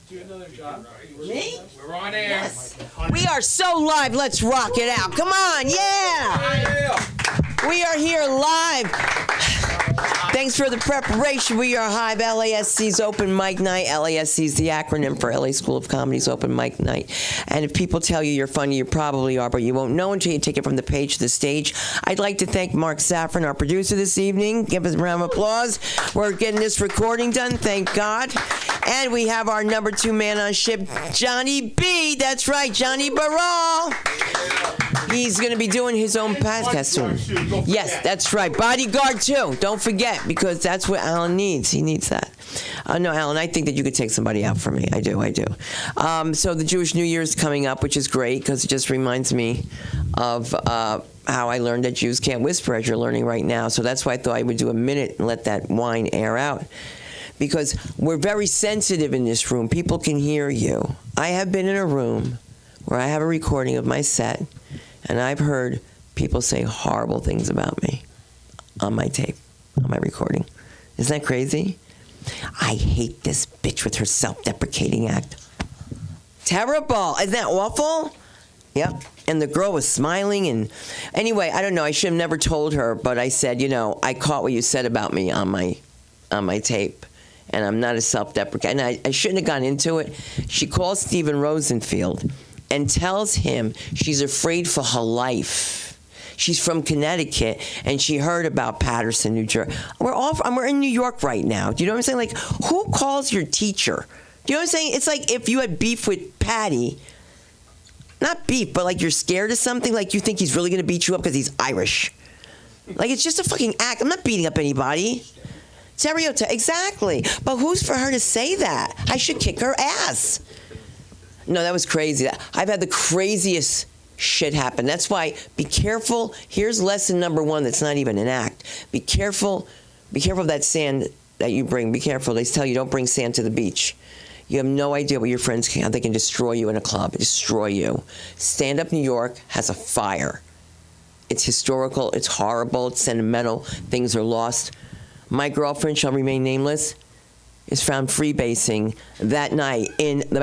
Do another job? Me? We're on air. Yes. We are so live. Let's rock it out. Come on, yeah. We are here live. Thanks for the preparation. We are Hive, LASC's open mic night. LASC is the acronym for LA School of Comedy's open mic night. And if people tell you you're funny, you probably are, but you won't know until you take it from the page to the stage. I'd like to thank Mark Safran, our producer this evening. Give us a round of applause. We're getting this recording done, thank God. And we have our number 2 man on ship, Johnny B. That's right, Johnny Barral. He's going to be doing his own podcast soon. Yes, that's right. Bodyguard, too. Don't forget, because that's what Alan needs. He needs that. No, Alan, I think that you could take somebody out for me. I do. So the Jewish New Year is coming up, which is great, because it just reminds me of how I learned that Jews can't whisper, as you're learning right now. So that's why I thought I would do a minute and let that wine air out. Because we're very sensitive in this room. People can hear you. I have been in a room where I have a recording of my set, and I've heard people say horrible things about me on my tape, on my recording. Isn't that crazy? I hate this bitch with her self-deprecating act. Terrible. Isn't that awful? Yep. And the girl was smiling. And anyway, I don't know. I should have never told her, but I said, I caught what you said about me on my tape. And I'm not a self-deprecating. And I shouldn't have gone into it. She calls Stephen Rosenfield and tells him she's afraid for her life. She's from Connecticut, and she heard about Paterson, New Jersey. We're in New York right now. Do you know what I'm saying? Like, who calls your teacher? Do you know what I'm saying? It's like if you had beef with Patty, not beef, but like you're scared of something, like you think he's really going to beat you up because he's Irish. Like, it's just a fucking act. I'm not beating up anybody. Stereotype, exactly. But who's for her to say that? I should kick her ass. No, that was crazy. I've had the craziest shit happen. That's why, be careful. Here's lesson number 1 that's not even an act. Be careful of that sand that you bring. Be careful. They tell you don't bring sand to the beach. You have no idea what your friends can. They can destroy you in a club, destroy you. Stand Up New York has a fire. It's historical. It's horrible. It's sentimental. Things are lost. My girlfriend, shall remain nameless, is found freebasing that night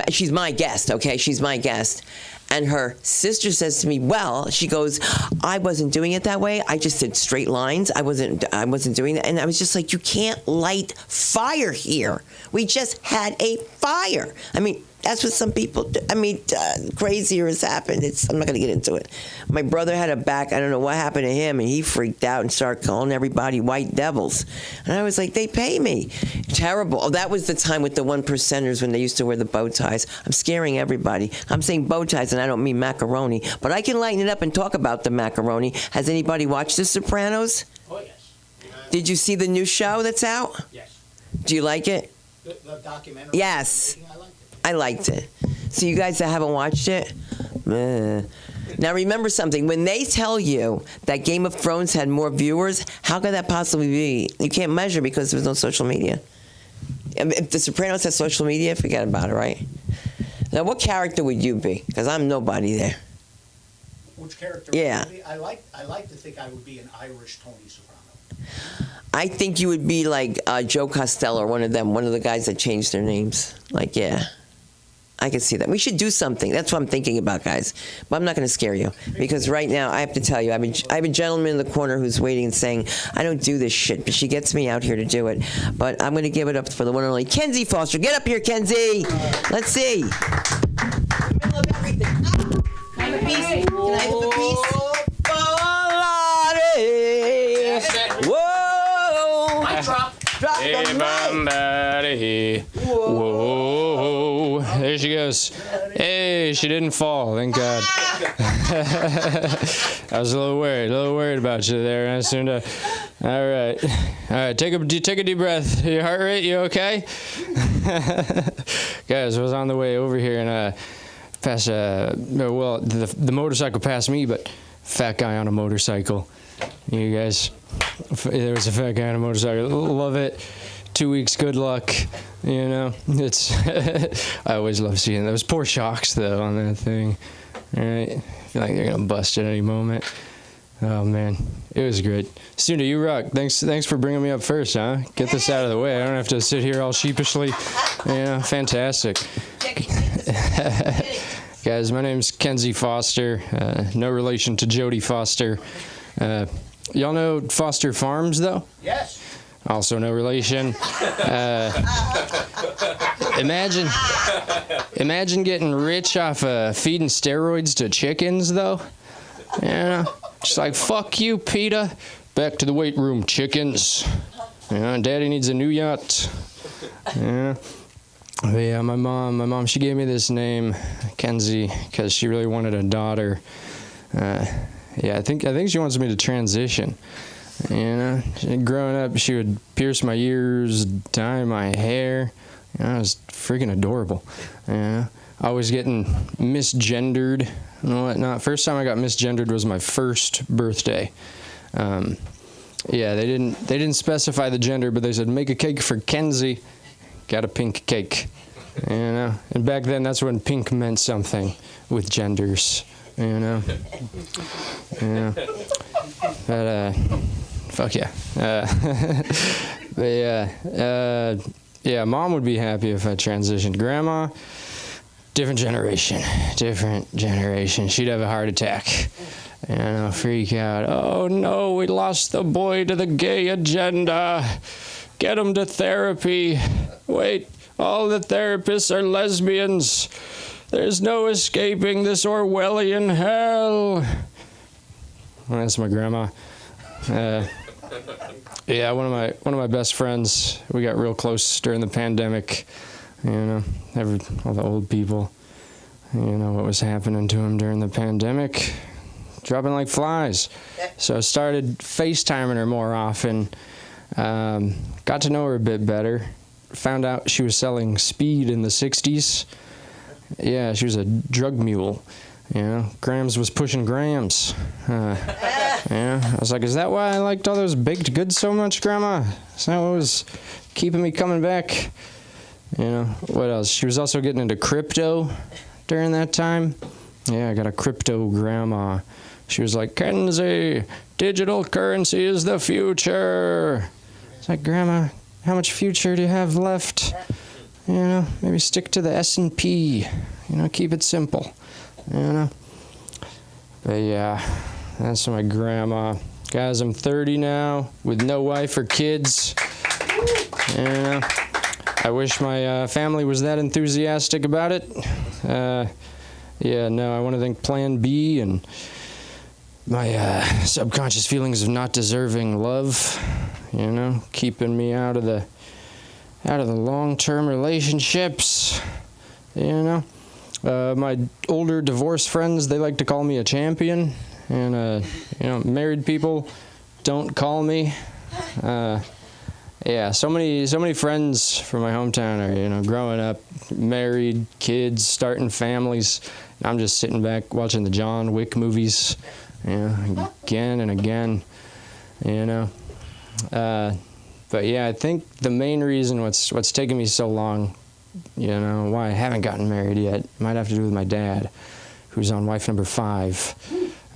she's my guest, okay? She's my guest. And her sister says to me, well, she goes, I wasn't doing it that way. I just did straight lines. I wasn't doing that. And I was just like, you can't light fire here. We just had a fire. I mean, that's what some people do. I mean, crazier has happened. I'm not going to get into it. My brother had a back. I don't know what happened to him, and he freaked out and started calling everybody white devils. And I was like, they pay me. Terrible. Oh, that was the time with the 1%ers when they used to wear the bow ties. I'm scaring everybody. I'm saying bow ties, and I don't mean macaroni. But I can lighten it up and talk about the macaroni. Has anybody watched The Sopranos? Oh, yes. Did you see the new show that's out? Yes. Do you like it? The documentary? Yes. I liked it. I liked it. So you guys that haven't watched it, now remember something. When they tell you that Game of Thrones had more viewers, how could that possibly be? You can't measure because there's no social media. If The Sopranos had social media, forget about it, right? Now, what character would you be? Because I'm nobody there. Which character Yeah. would you be? I like to think I would be an Irish Tony Soprano. I think you would be like Joe Costello or one of them, one of the guys that changed their names. Like, yeah. I can see that. We should do something. That's what I'm thinking about, guys. But I'm not going to scare you. Because right now, I have to tell you, I have a gentleman in the corner who's waiting and saying, I don't do this shit, but she gets me out here to do it. But I'm going to give it up for the one and only Kenzie Foster. Get up here, Kenzie. Let's see. In the middle of everything. Can I have a piece? Can I have a piece? Whoa. Mic drop. Drop the mic. Whoa. There she goes. Hey, she didn't fall. Thank God. I was a little worried about you there. I assumed. All right. Take a deep breath. Your heart rate, you okay? Guys, I was on the way over here and passed. The motorcycle passed me, but fat guy on a motorcycle. You guys, there was a fat guy on a motorcycle. Love it. 2 weeks, good luck. You know, it's. I always love seeing those poor shocks though on that thing. All right, I feel like they're gonna bust at any moment. Oh man, it was great. Suna, you rock. Thanks for bringing me up first, huh? Get this out of the way. I don't have to sit here all sheepishly. Yeah, fantastic. Guys, my name's Kenzie Foster. No relation to Jodie Foster. Y'all know Foster Farms, though? Yes. Also no relation. Imagine getting rich off feeding steroids to chickens, though. Yeah, just like, fuck you, PETA. Back to the weight room, chickens. Yeah, Daddy needs a new yacht. Yeah. But yeah, my mom, she gave me this name, Kenzie, because she really wanted a daughter. Yeah, I think she wants me to transition. You know, growing up, she would pierce my ears, dye my hair. You know, it was freaking adorable. You know, always getting misgendered and whatnot. First time I got misgendered was my first birthday. Yeah, they didn't specify the gender, but they said make a cake for Kenzie. Got a pink cake. You know, and back then that's when pink meant something with genders. You know, yeah. But fuck yeah. But yeah, Mom would be happy if I transitioned. Grandma, different generation. She'd have a heart attack. And I'll freak out. Oh no, we lost the boy to the gay agenda. Get him to therapy. Wait, all the therapists are lesbians. There's no escaping this Orwellian hell. Well, that's my grandma. Yeah, one of my best friends. We got real close during the pandemic. You know, all the old people. You know what was happening to them during the pandemic? Dropping like flies. So I started FaceTiming her more often. Got to know her a bit better. Found out she was selling speed in the 60s. Yeah, she was a drug mule. You know, Grams was pushing grams. Yeah, I was like, is that why I liked all those baked goods so much, Grandma? Is that what was keeping me coming back? You know, what else? She was also getting into crypto during that time. Yeah, I got a crypto grandma. She was like, Kenzie, digital currency is the future. It's like, Grandma, how much future do you have left? You know, maybe stick to the S&P. You know, keep it simple. You know? But yeah, that's my grandma. Guys, I'm 30 now with no wife or kids. You know, I wish my family was that enthusiastic about it. Yeah, no, I want to thank Plan B and my subconscious feelings of not deserving love, you know, keeping me out of the long-term relationships, you know. My older divorced friends, they like to call me a champion, and you know, married people don't call me. Yeah, so many friends from my hometown are, you know, growing up, married, kids, starting families. And I'm just sitting back watching the John Wick movies, you know, again and again, you know. But yeah, I think the main reason what's taken me so long, you know, why I haven't gotten married yet, might have to do with my dad, who's on wife number 5.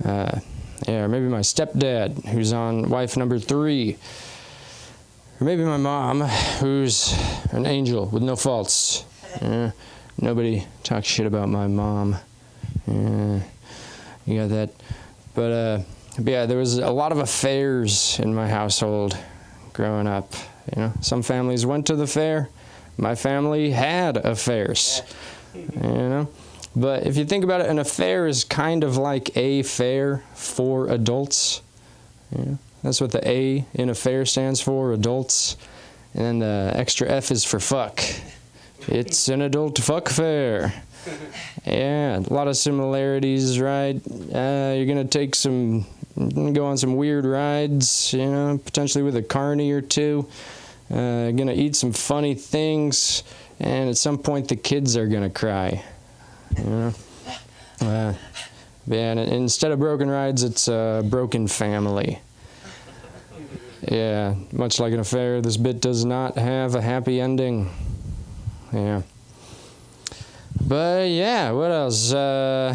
Yeah, or maybe my stepdad, who's on wife number 3. Or maybe my mom, who's an angel with no faults. Nobody talks shit about my mom. You got that. But yeah, there was a lot of affairs in my household growing up. You know, some families went to the fair. My family had affairs. You know, but if you think about it, an affair is kind of like a fair for adults. You know? That's what the A in affair stands for, adults. And then the extra F is for fuck. It's an adult fuck fair. Yeah, a lot of similarities, right? You're going to go on some weird rides, you know, potentially with a carny or two. Going to eat some funny things. And at some point, the kids are going to cry. You know? Yeah, and instead of broken rides, it's a broken family. Yeah, much like an affair, this bit does not have a happy ending. Yeah. But yeah, what else? I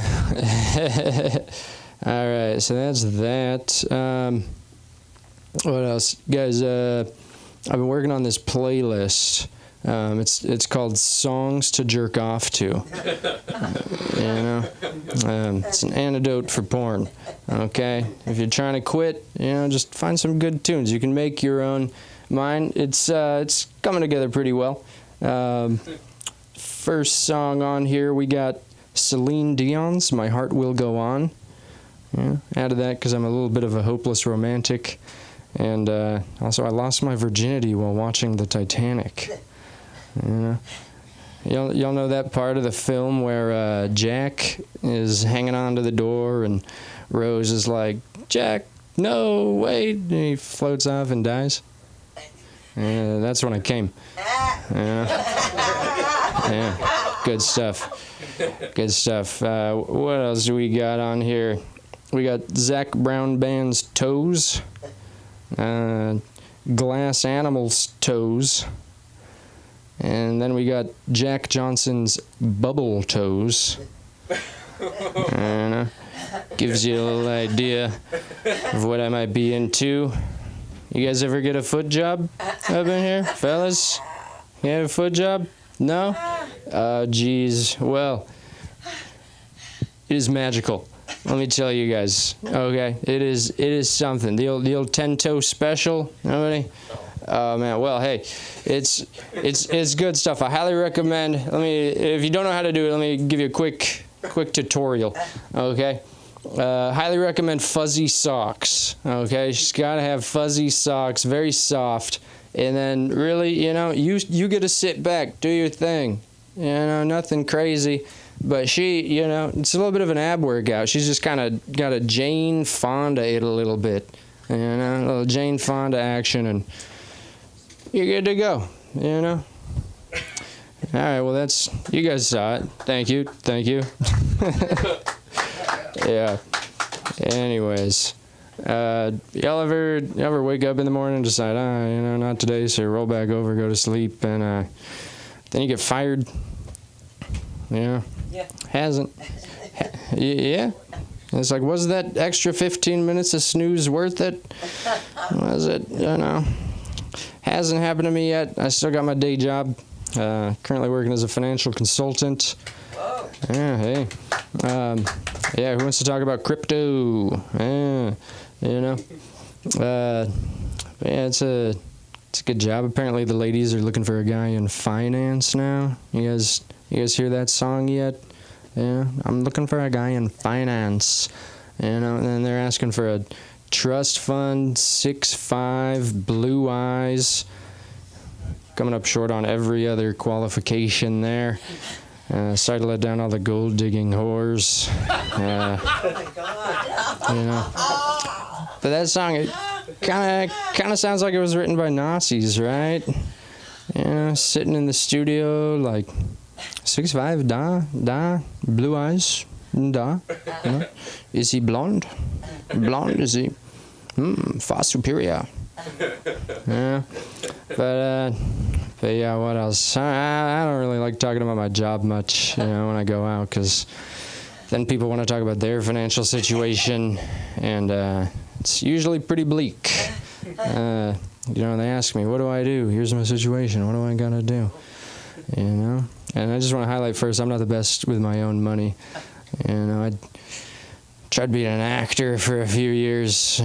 All right, so that's that. What else, guys? I've been working on this playlist. It's called "Songs to Jerk Off To." It's an antidote for porn. Okay, if you're trying to quit, just find some good tunes. You can make your own. Mine, it's coming together pretty well. First song on here, we got Celine Dion's "My Heart Will Go On." Yeah, added that because I'm a little bit of a hopeless romantic. And also, I lost my virginity while watching the Titanic. Y'all know that part of the film where Jack is hanging onto the door and Rose is like, "Jack, no, wait," and he floats off and dies. That's when I came. Yeah, good stuff. Good stuff. What else do we got on here? We got Zac Brown Band's "Toes." Glass Animals' "Toes," and then we got Jack Johnson's "Bubble Toes." Gives you a little idea of what I might be into. You guys ever get a foot job up in here, fellas? You have a foot job? No? Oh, geez. Well, it is magical. Let me tell you guys, okay? It is something. The old 10-toe special, nobody? Oh man, well hey, it's good stuff. I highly recommend. If you don't know how to do it, let me give you a quick tutorial, okay? Highly recommend fuzzy socks, okay? She's gotta have fuzzy socks, very soft, and then really, you get to sit back, do your thing, nothing crazy. But she, it's a little bit of an ab workout. She's just kind of got a Jane Fonda it a little bit, a little Jane Fonda action, and you're good to go, All right, well, you guys saw it. Thank you. Yeah. Anyways, y'all ever wake up in the morning and decide, not today, so you roll back over, go to sleep, and then you get fired? Yeah. Hasn't. Yeah. It's like, was that extra 15 minutes of snooze worth it? Was it? Hasn't happened to me yet. I still got my day job. Currently working as a financial consultant. Whoa. Yeah, hey. Who wants to talk about crypto? It's a good job. Apparently the ladies are looking for a guy in finance now. You guys hear that song yet? Yeah, I'm looking for a guy in finance. And then they're asking for a trust fund, 6'5", blue eyes. Coming up short on every other qualification there. Sorry to let down all the gold digging whores. But that song, it kind of sounds like it was written by Nazis, right? Sitting in the studio like 6'5", da, blue eyes, da. Is he blonde? Blonde, is he? Far superior. Yeah, but yeah, what else? I don't really like talking about my job much, when I go out, because then people want to talk about their financial situation, and it's usually pretty bleak. They ask me, what do I do? Here's my situation. What do I gotta do? And I just want to highlight first, I'm not the best with my own money. I tried being an actor for a few years.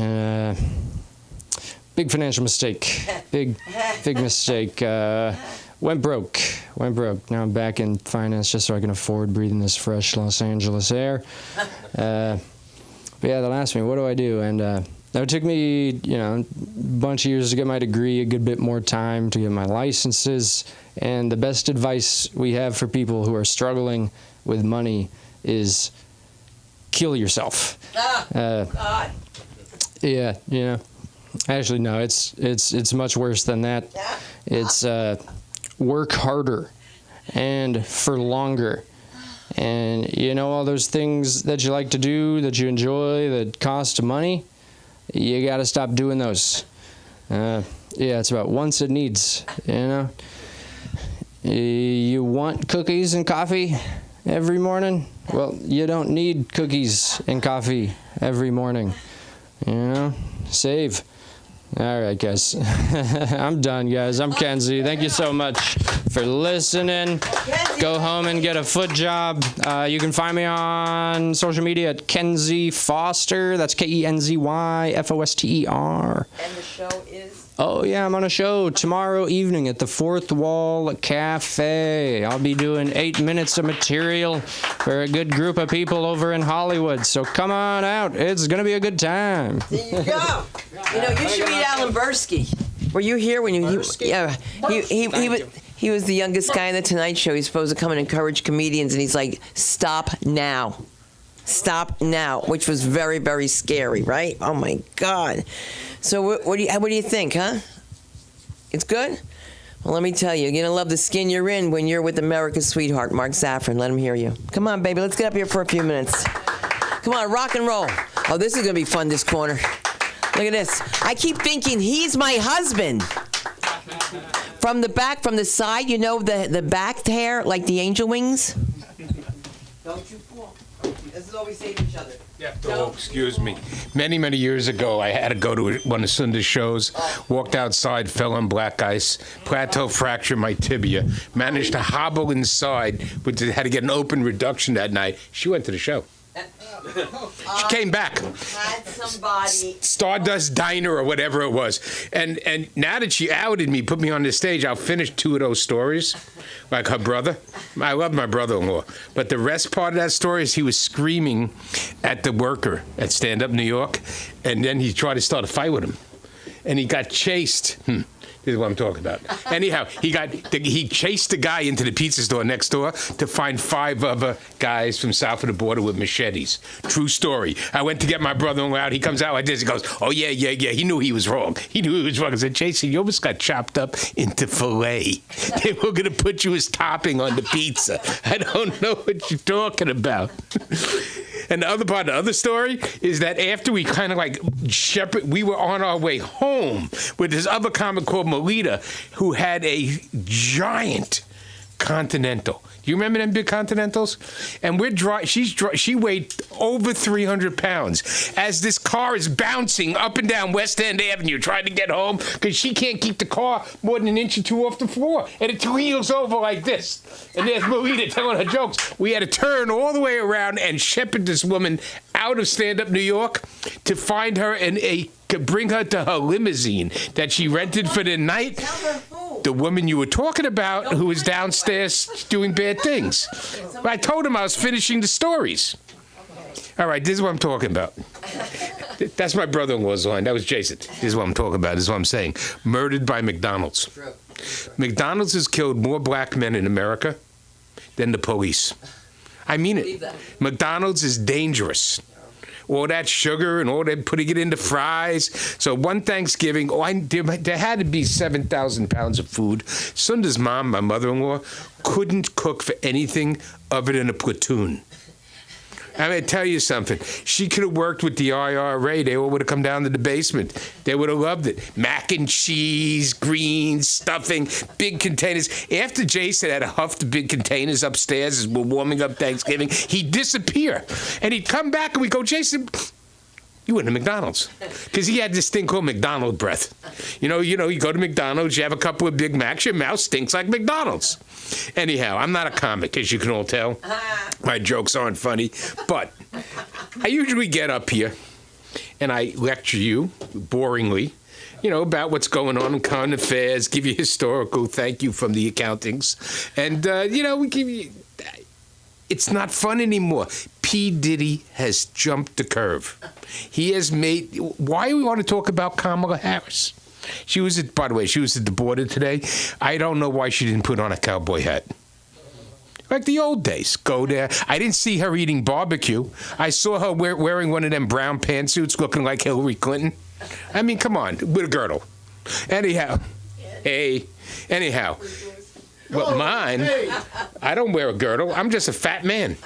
Big financial mistake. Big mistake. Went broke. Now I'm back in finance just so I can afford breathing this fresh Los Angeles air. But yeah, they'll ask me, what do I do? And it took me, a bunch of years to get my degree, a good bit more time to get my licenses. And the best advice we have for people who are struggling with money is kill yourself. God. Yeah, Actually, no, it's much worse than that. It's work harder and for longer. And all those things that you like to do, that you enjoy, that cost money, you got to stop doing those. It's about wants and needs, You want cookies and coffee every morning? Well, you don't need cookies and coffee every morning. You know, save. All right, guys. I'm done, guys. I'm Kenzie. Thank you so much for listening. Go home and get a foot job. You can find me on social media at Kenzie Foster. That's KenzyFoster. And the show is? Oh, yeah, I'm on a show tomorrow evening at the Fourth Wall Cafe. I'll be doing 8 minutes of material for a good group of people over in Hollywood. So come on out. It's going to be a good time. There you go. You know, you should meet Alan Bursky. Were you here when you? Yeah, he was the youngest guy in the Tonight Show. He's supposed to come and encourage comedians, and he's like, "Stop now, stop now," which was very, very scary, right? Oh my God. So what do you think, huh? It's good. Well, let me tell you, you're gonna love the skin you're in when you're with America's sweetheart, Mark Safran. Let him hear you. Come on, baby. Let's get up here for a few minutes. Come on, rock and roll. Oh, this is gonna be fun. This corner. Look at this. I keep thinking he's my husband. From the back, from the side, you know, the back hair, like the angel wings? Don't you fall. This is all we say to each other. Oh, excuse me. Many, many years ago, I had to go to one of Sunda's shows, walked outside, fell on black ice, plateau fractured my tibia, managed to hobble inside, but had to get an open reduction that night. She went to the show. She came back. Had somebody. Stardust Diner or whatever it was. And now that she outed me, put me on the stage, I'll finish 2 of those stories, like her brother. I love my brother-in-law. But the rest part of that story is he was screaming at the worker at Stand Up New York, and then he tried to start a fight with him. And he got chased. This is what I'm talking about. Anyhow, he chased the guy into the pizza store next door to find 5 other guys from south of the border with machetes. True story. I went to get my brother-in-law out. He comes out like this. He goes, "Oh, yeah. He knew he was wrong. He knew he was wrong." I said, "Jason, you almost got chopped up into filet. They were going to put you as topping on the pizza. I don't know what you're talking about." And the other part, the other story, is that after we kind of like we were on our way home with this other comic called Melita, who had a giant Continental. Do you remember them big Continentals? And she weighed over 300 pounds as this car is bouncing up and down West End Avenue trying to get home because she can't keep the car more than an inch or 2 off the floor. And it wheels over like this. And there's Melita telling her jokes. We had to turn all the way around and shepherd this woman out of Stand Up New York to find her to bring her to her limousine that she rented for the night. The woman you were talking about who was downstairs doing bad things. I told him I was finishing the stories. All right, this is what I'm talking about. That's my brother-in-law's line. That was Jason. This is what I'm talking about. This is what I'm saying. Murdered by McDonald's. McDonald's has killed more black men in America than the police. I mean it. McDonald's is dangerous. All that sugar and all that, putting it into fries. So one Thanksgiving, there had to be 7,000 pounds of food. Sunda's mom, my mother-in-law, couldn't cook for anything other than a platoon. I'm going to tell you something. She could have worked with the IRA. They all would have come down to the basement. They would have loved it. Mac and cheese, greens, stuffing, big containers. After Jason had to huff the big containers upstairs as we're warming up Thanksgiving, he'd disappear. And he'd come back and we'd go, "Jason, you went to McDonald's." Because he had this thing called McDonald's breath. You know, you go to McDonald's, you have a couple of Big Macs, your mouth stinks like McDonald's. Anyhow, I'm not a comic, as you can all tell. My jokes aren't funny. But I usually get up here and I lecture you, boringly, about what's going on in current affairs, give you historical thank you from the accountings. And, we give you... It's not fun anymore. P. Diddy has jumped the curve. He has made... Why do we want to talk about Kamala Harris? By the way, she was at the border today. I don't know why she didn't put on a cowboy hat. Like the old days. Go there. I didn't see her eating barbecue. I saw her wearing one of them brown pantsuits looking like Hillary Clinton. I mean, come on, with a girdle. Anyhow. Well, mine, I don't wear a girdle. I'm just a fat man.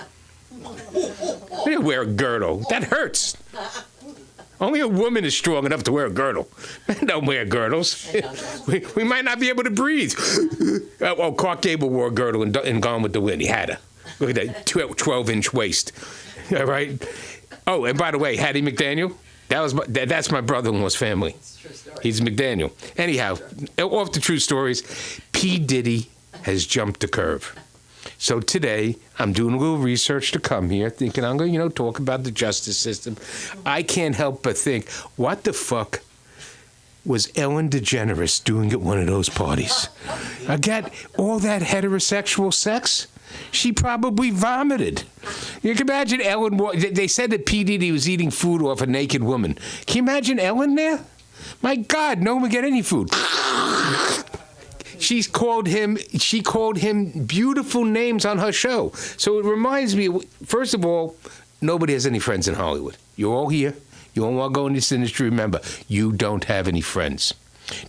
I didn't wear a girdle. That hurts. Only a woman is strong enough to wear a girdle. Men don't wear girdles. We might not be able to breathe. Clark Gable wore a girdle in Gone with the Wind. He had a. Look at that 12-inch waist. All right? Oh, and by the way, Hattie McDaniel, that's my brother-in-law's family. He's McDaniel. Anyhow, off the true stories, P. Diddy has jumped the curve. So today, I'm doing a little research to come here, thinking I'm going to, talk about the justice system. I can't help but think, what the fuck was Ellen DeGeneres doing at one of those parties? I got all that heterosexual sex. She probably vomited. You can imagine Ellen. They said that P. Diddy was eating food off a naked woman. Can you imagine Ellen there? My God, no one would get any food. She called him beautiful names on her show. So it reminds me, first of all, nobody has any friends in Hollywood. You're all here. You all want to go in this industry. Remember, you don't have any friends.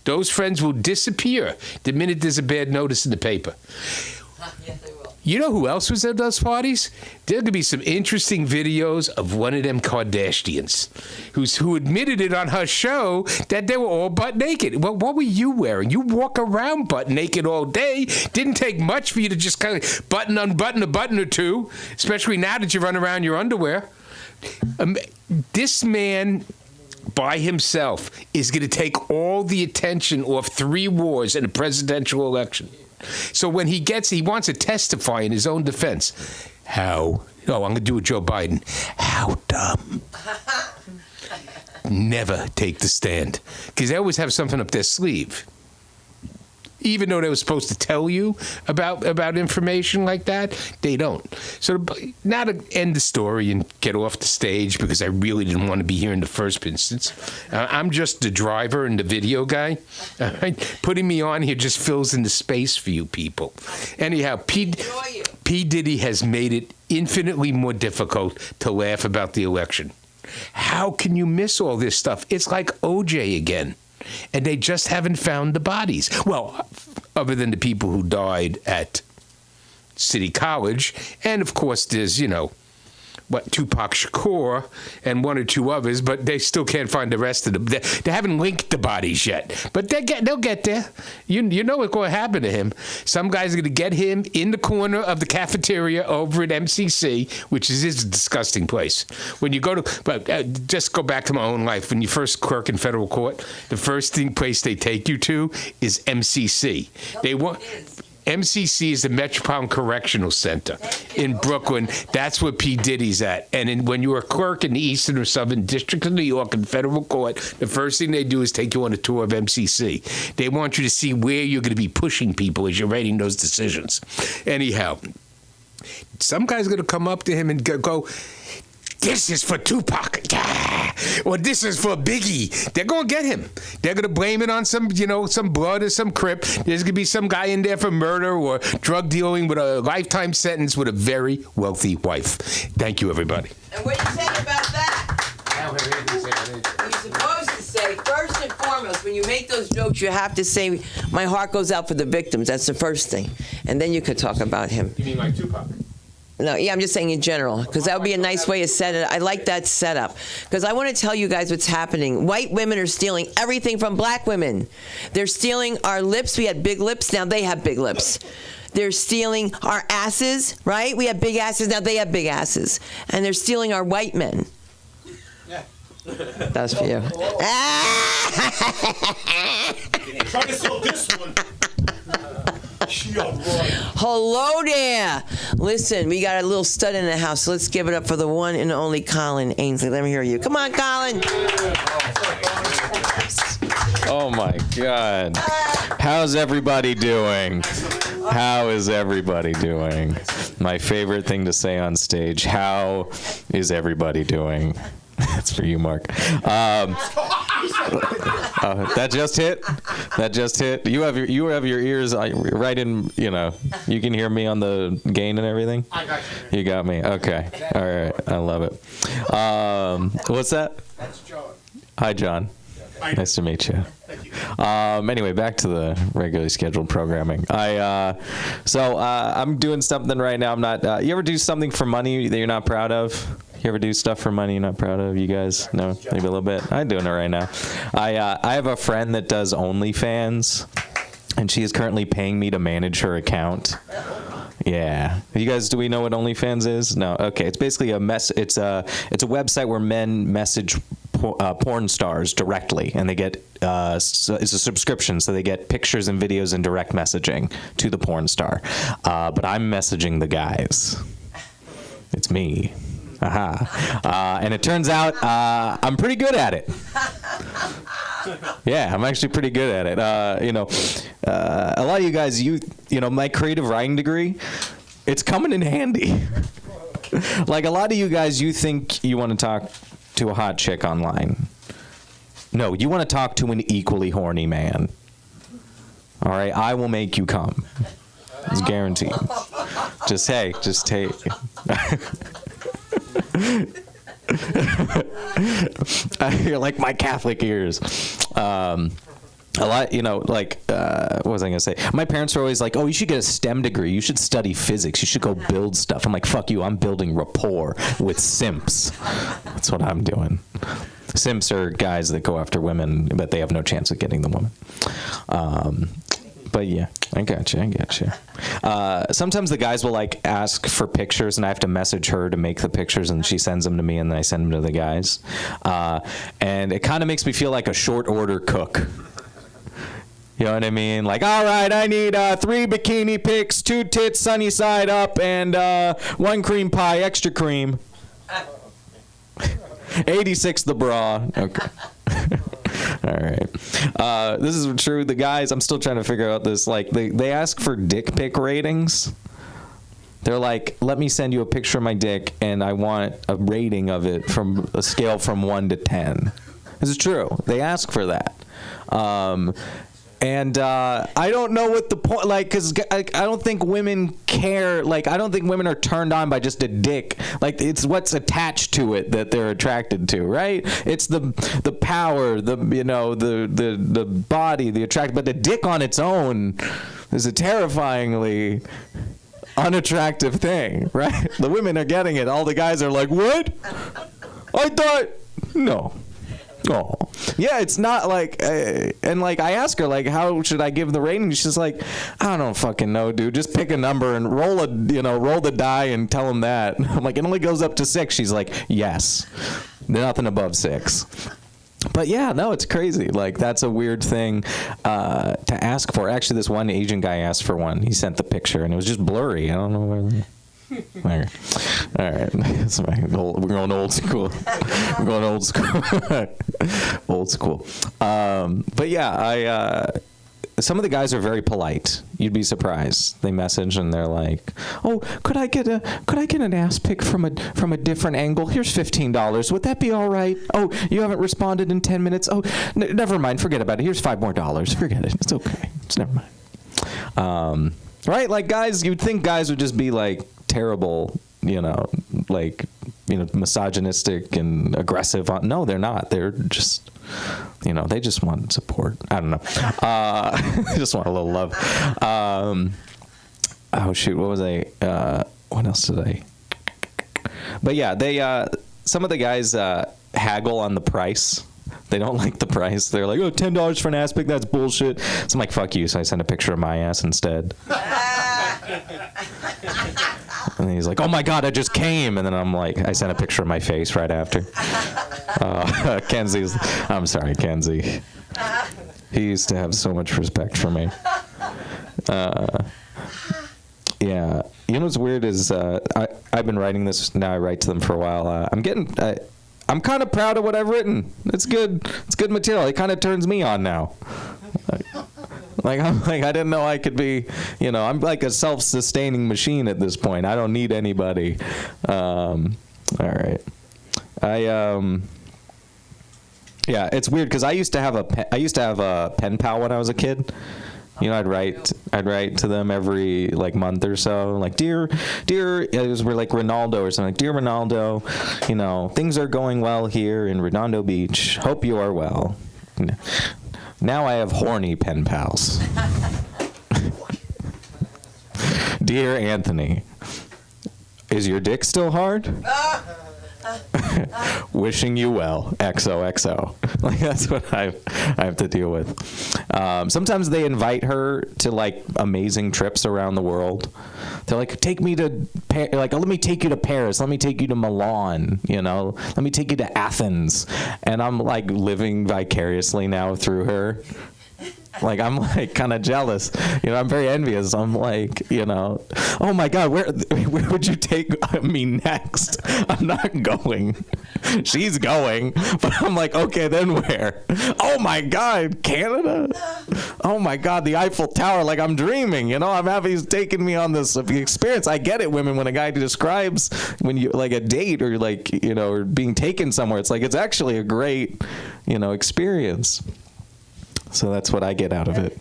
Those friends will disappear the minute there's a bad notice in the paper. Yes, they will. You know who else was at those parties? There could be some interesting videos of one of them Kardashians who admitted it on her show that they were all butt naked. Well, what were you wearing? You walk around butt naked all day. Didn't take much for you to just kind of unbutton a button or two, especially now that you run around your underwear. This man by himself is going to take all the attention off 3 wars in a presidential election. So when he wants to testify in his own defense. I'm going to do a Joe Biden. How dumb. Never take the stand. Because they always have something up their sleeve. Even though they were supposed to tell you about information like that, they don't. So now to end the story and get off the stage, because I really didn't want to be here in the first instance. I'm just the driver and the video guy. Putting me on here just fills in the space for you people. Anyhow, P. Diddy has made it infinitely more difficult to laugh about the election. How can you miss all this stuff? It's like OJ again. And they just haven't found the bodies. Well, other than the people who died at City College. And, of course, there's, Tupac Shakur and 1 or 2 others, but they still can't find the rest of them. They haven't linked the bodies yet. But they'll get there. You know what's going to happen to him. Some guy's going to get him in the corner of the cafeteria over at MCC, which is a disgusting place. When you go to, just go back to my own life. When you first clerk in federal court, the first place they take you to is MCC. MCC is the Metropolitan Correctional Center in Brooklyn. That's where P. Diddy's at. And when you're a clerk in the Eastern or Southern District of New York in federal court, the first thing they do is take you on a tour of MCC. They want you to see where you're going to be pushing people as you're writing those decisions. Anyhow, some guy's going to come up to him and go, this is for Tupac, or this is for Biggie. They're going to get him. They're going to blame it on some blood or some Crip. There's going to be some guy in there for murder or drug dealing with a lifetime sentence with a very wealthy wife. Thank you, everybody. And what do you say about that? You're supposed to say, first and foremost, when you make those jokes, you have to say, my heart goes out for the victims. That's the first thing. And then you could talk about him. You mean like Tupac? No, yeah, I'm just saying in general, because that would be a nice way to set it. I like that setup, because I want to tell you guys what's happening. White women are stealing everything from black women. They're stealing our lips. We had big lips. Now they have big lips. They're stealing our asses, right? We have big asses. Now they have big asses. And they're stealing our white men. Yeah. That's for you. Try to sell this one. Hello there. Listen, we got a little stud in the house, so let's give it up for the one and only Colin Ainsley. Let me hear you. Come on, Colin. Oh my God. How's everybody doing? How is everybody doing? My favorite thing to say on stage, how is everybody doing? That's for you, Mark. That just hit. That just hit. You have your ears right in. You can hear me on the gain and everything. I got you. You got me. Okay. All right. I love it. What's that? That's John. Hi, John. Nice to meet you. Thank you. Anyway, back to the regularly scheduled programming. I'm doing something right now. I'm not. You ever do something for money that you're not proud of? You ever do stuff for money you're not proud of? You guys? No? Maybe a little bit? I'm doing it right now. I have a friend that does OnlyFans, and she is currently paying me to manage her account. Yeah. You guys, do we know what OnlyFans is? No. Okay. It's basically it's a website where men message porn stars directly, and they get it's a subscription, so they get pictures and videos and direct messaging to the porn star. But I'm messaging the guys. It's me. Aha. And it turns out I'm pretty good at it. Yeah, I'm actually pretty good at it. A lot of you guys, my creative writing degree, it's coming in handy. Like, a lot of you guys, you think you want to talk to a hot chick online. No, you want to talk to an equally horny man. All right, I will make you come. It's guaranteed. Just take. I hear like my Catholic ears. A lot, what was I going to say? My parents were always like, oh, you should get a STEM degree. You should study physics. You should go build stuff. I'm like, fuck you. I'm building rapport with simps. That's what I'm doing. Simps are guys that go after women, but they have no chance of getting the woman. But yeah, I got you. Sometimes the guys will like ask for pictures, and I have to message her to make the pictures, and she sends them to me, and then I send them to the guys. And it kind of makes me feel like a short order cook. You know what I mean? Like, all right, I need 3 bikini pics, 2 tits sunny side up, and 1 cream pie, extra cream. 86 the bra. Okay. All right. This is true. The guys, I'm still trying to figure out this. Like, they ask for dick pic ratings. They're like, let me send you a picture of my dick, and I want a rating of it from a scale from 1 to 10. This is true. They ask for that. And I don't know what the point, like, because I don't think women care. Like, I don't think women are turned on by just a dick. Like, it's what's attached to it that they're attracted to, right? It's the power, the body, the attract. But the dick on its own is a terrifyingly unattractive thing, right? The women are getting it. All the guys are like, what? I thought, no. Oh, yeah, it's not like, and like I ask her, like, how should I give the rating? She's like, I don't fucking know, dude. Just pick a number and roll the die and tell them that. I'm like, it only goes up to 6. She's like, yes, nothing above 6. But yeah, no, it's crazy. Like, that's a weird thing to ask for. Actually, this one Asian guy asked for one. He sent the picture, and it was just blurry. I don't know where. All right. We're going old school. Old school. But yeah, some of the guys are very polite. You'd be surprised. They message and they're like, "Oh, could I get an ass pic from a different angle? Here's $15. Would that be all right? Oh, you haven't responded in 10 minutes. Oh, never mind. Forget about it. Here's $5 more. Forget it. It's okay. It's never mind." Right? Like, guys, you'd think guys would just be like terrible, misogynistic and aggressive. No, they're not. They're just, they just want support. I don't know. They just want a little love. Oh shoot, what was what else did I? But yeah, they some of the guys haggle on the price. They don't like the price. They're like, oh, $10 for an ass pic, that's bullshit. So I'm like, fuck you. So I send a picture of my ass instead. And then he's like, oh my God, I just came. And then I'm like, I sent a picture of my face right after. I'm sorry, Kenzie. He used to have so much respect for me. Yeah. You know what's weird is I've been writing this, now I write to them for a while. I'm kind of proud of what I've written. It's good. It's good material. It kind of turns me on now. I didn't know I could be, I'm like a self-sustaining machine at this point. I don't need anybody. All right. Yeah, it's weird because I used to have a pen pal when I was a kid. I'd write to them every month or so, like, dear, it was like Ronaldo or something. Like, dear Ronaldo, things are going well here in Redondo Beach. Hope you are well. Now I have horny pen pals. Dear Anthony, is your dick still hard? Wishing you well, XOXO. Like, that's what I have to deal with. Sometimes they invite her to like amazing trips around the world. They're like, take me to, like, let me take you to Paris. Let me take you to Milan, you know. Let me take you to Athens. And I'm like living vicariously now through her. Like, I'm like kind of jealous, you know. I'm very envious. I'm like, you know, oh my God, where would you take me next? I'm not going. She's going, but I'm like, okay, then where? Oh my God, Canada. Oh my God, the Eiffel Tower. Like, I'm dreaming, you know. I'm happy he's taking me on this experience. I get it, women, when a guy describes when you like a date or like, you know, or being taken somewhere. It's like, it's actually a great, you know, experience. So that's what I get out of it.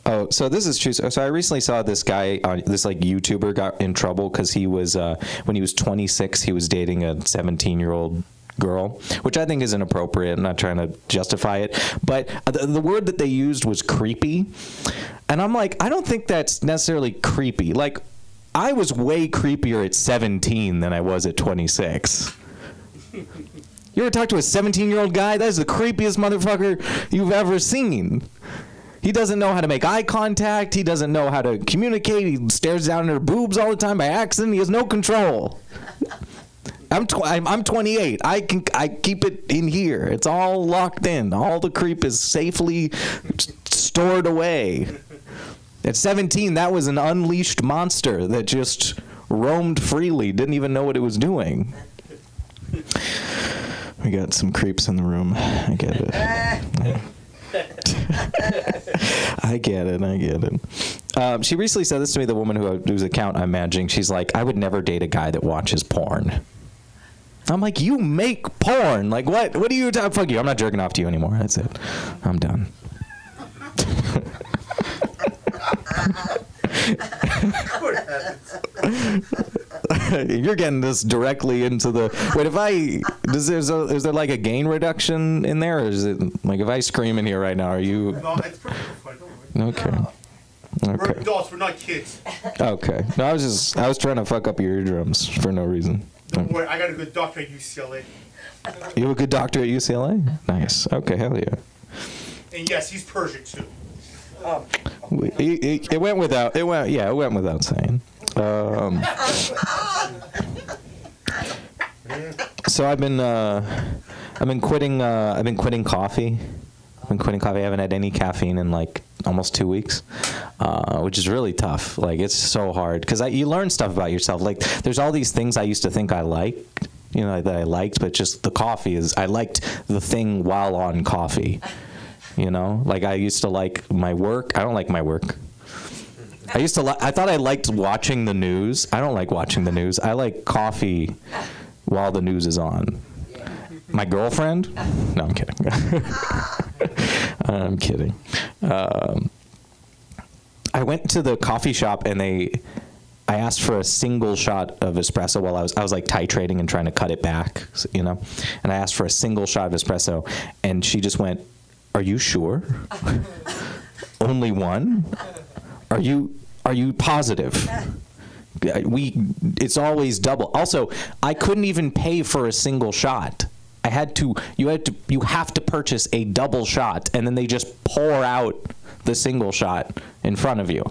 Oh, so this is true. So I recently saw this guy, this like YouTuber got in trouble because he was, when he was 26, he was dating a 17-year-old girl, which I think is inappropriate. I'm not trying to justify it. But the word that they used was creepy. And I'm like, I don't think that's necessarily creepy. Like, I was way creepier at 17 than I was at 26. You ever talk to a 17-year-old guy? That is the creepiest motherfucker you've ever seen. He doesn't know how to make eye contact. He doesn't know how to communicate. He stares down at her boobs all the time by accident. He has no control. I'm 28. I keep it in here. It's all locked in. All the creep is safely stored away. At 17, that was an unleashed monster that just roamed freely, didn't even know what it was doing. We got some creeps in the room. I get it. I get it. She recently said this to me, the woman whose account I'm managing. She's like, I would never date a guy that watches porn. I'm like, you make porn. Like, what? What do you talk? Fuck you. I'm not jerking off to you anymore. That's it. I'm done. You're getting this directly into the. Wait, is there like a gain reduction in there, or is it like if I scream in here right now, are you? No, it's perfectly fine. Don't worry. Okay. We're Okay. adults. We're not kids. Okay. No, I was trying to fuck up your eardrums for no reason. Don't worry. I got a good doctor at UCLA. You have a good doctor at UCLA? Nice. Okay. Hell yeah. And yes, he's Persian too. It went without. It went without saying. So I've been quitting coffee. I haven't had any caffeine in like almost 2 weeks, which is really tough. Like, it's so hard because you learn stuff about yourself. Like, there's all these things I used to think I liked, you know, that I liked, but just the coffee is. I liked the thing while on coffee. You know, like I used to like my work. I don't like my work. I thought I liked watching the news. I don't like watching the news. I like coffee while the news is on. My girlfriend? No, I'm kidding. I'm kidding. I went to the coffee shop and I asked for a single shot of espresso while I was like titrating and trying to cut it back, you know. And I asked for a single shot of espresso, and she just went, "Are you sure? Only one? Are you positive? It's always double." Also, I couldn't even pay for a single shot. You have to purchase a double shot, and then they just pour out the single shot in front of you.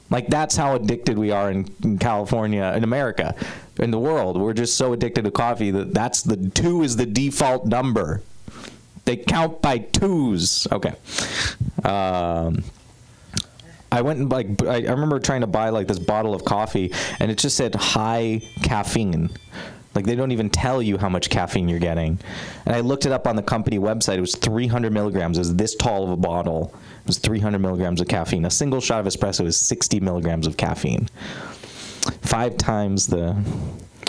Like, that's how addicted we are in California, in America, in the world. We're just so addicted to coffee that 2 is the default number. They count by 2s. Okay. I went and I remember trying to buy like this bottle of coffee, and it just said high caffeine. Like, they don't even tell you how much caffeine you're getting. And I looked it up on the company website. It was 300 milligrams. It was this tall of a bottle. It was 300 milligrams of caffeine. A single shot of espresso is 60 milligrams of caffeine. 5 times the.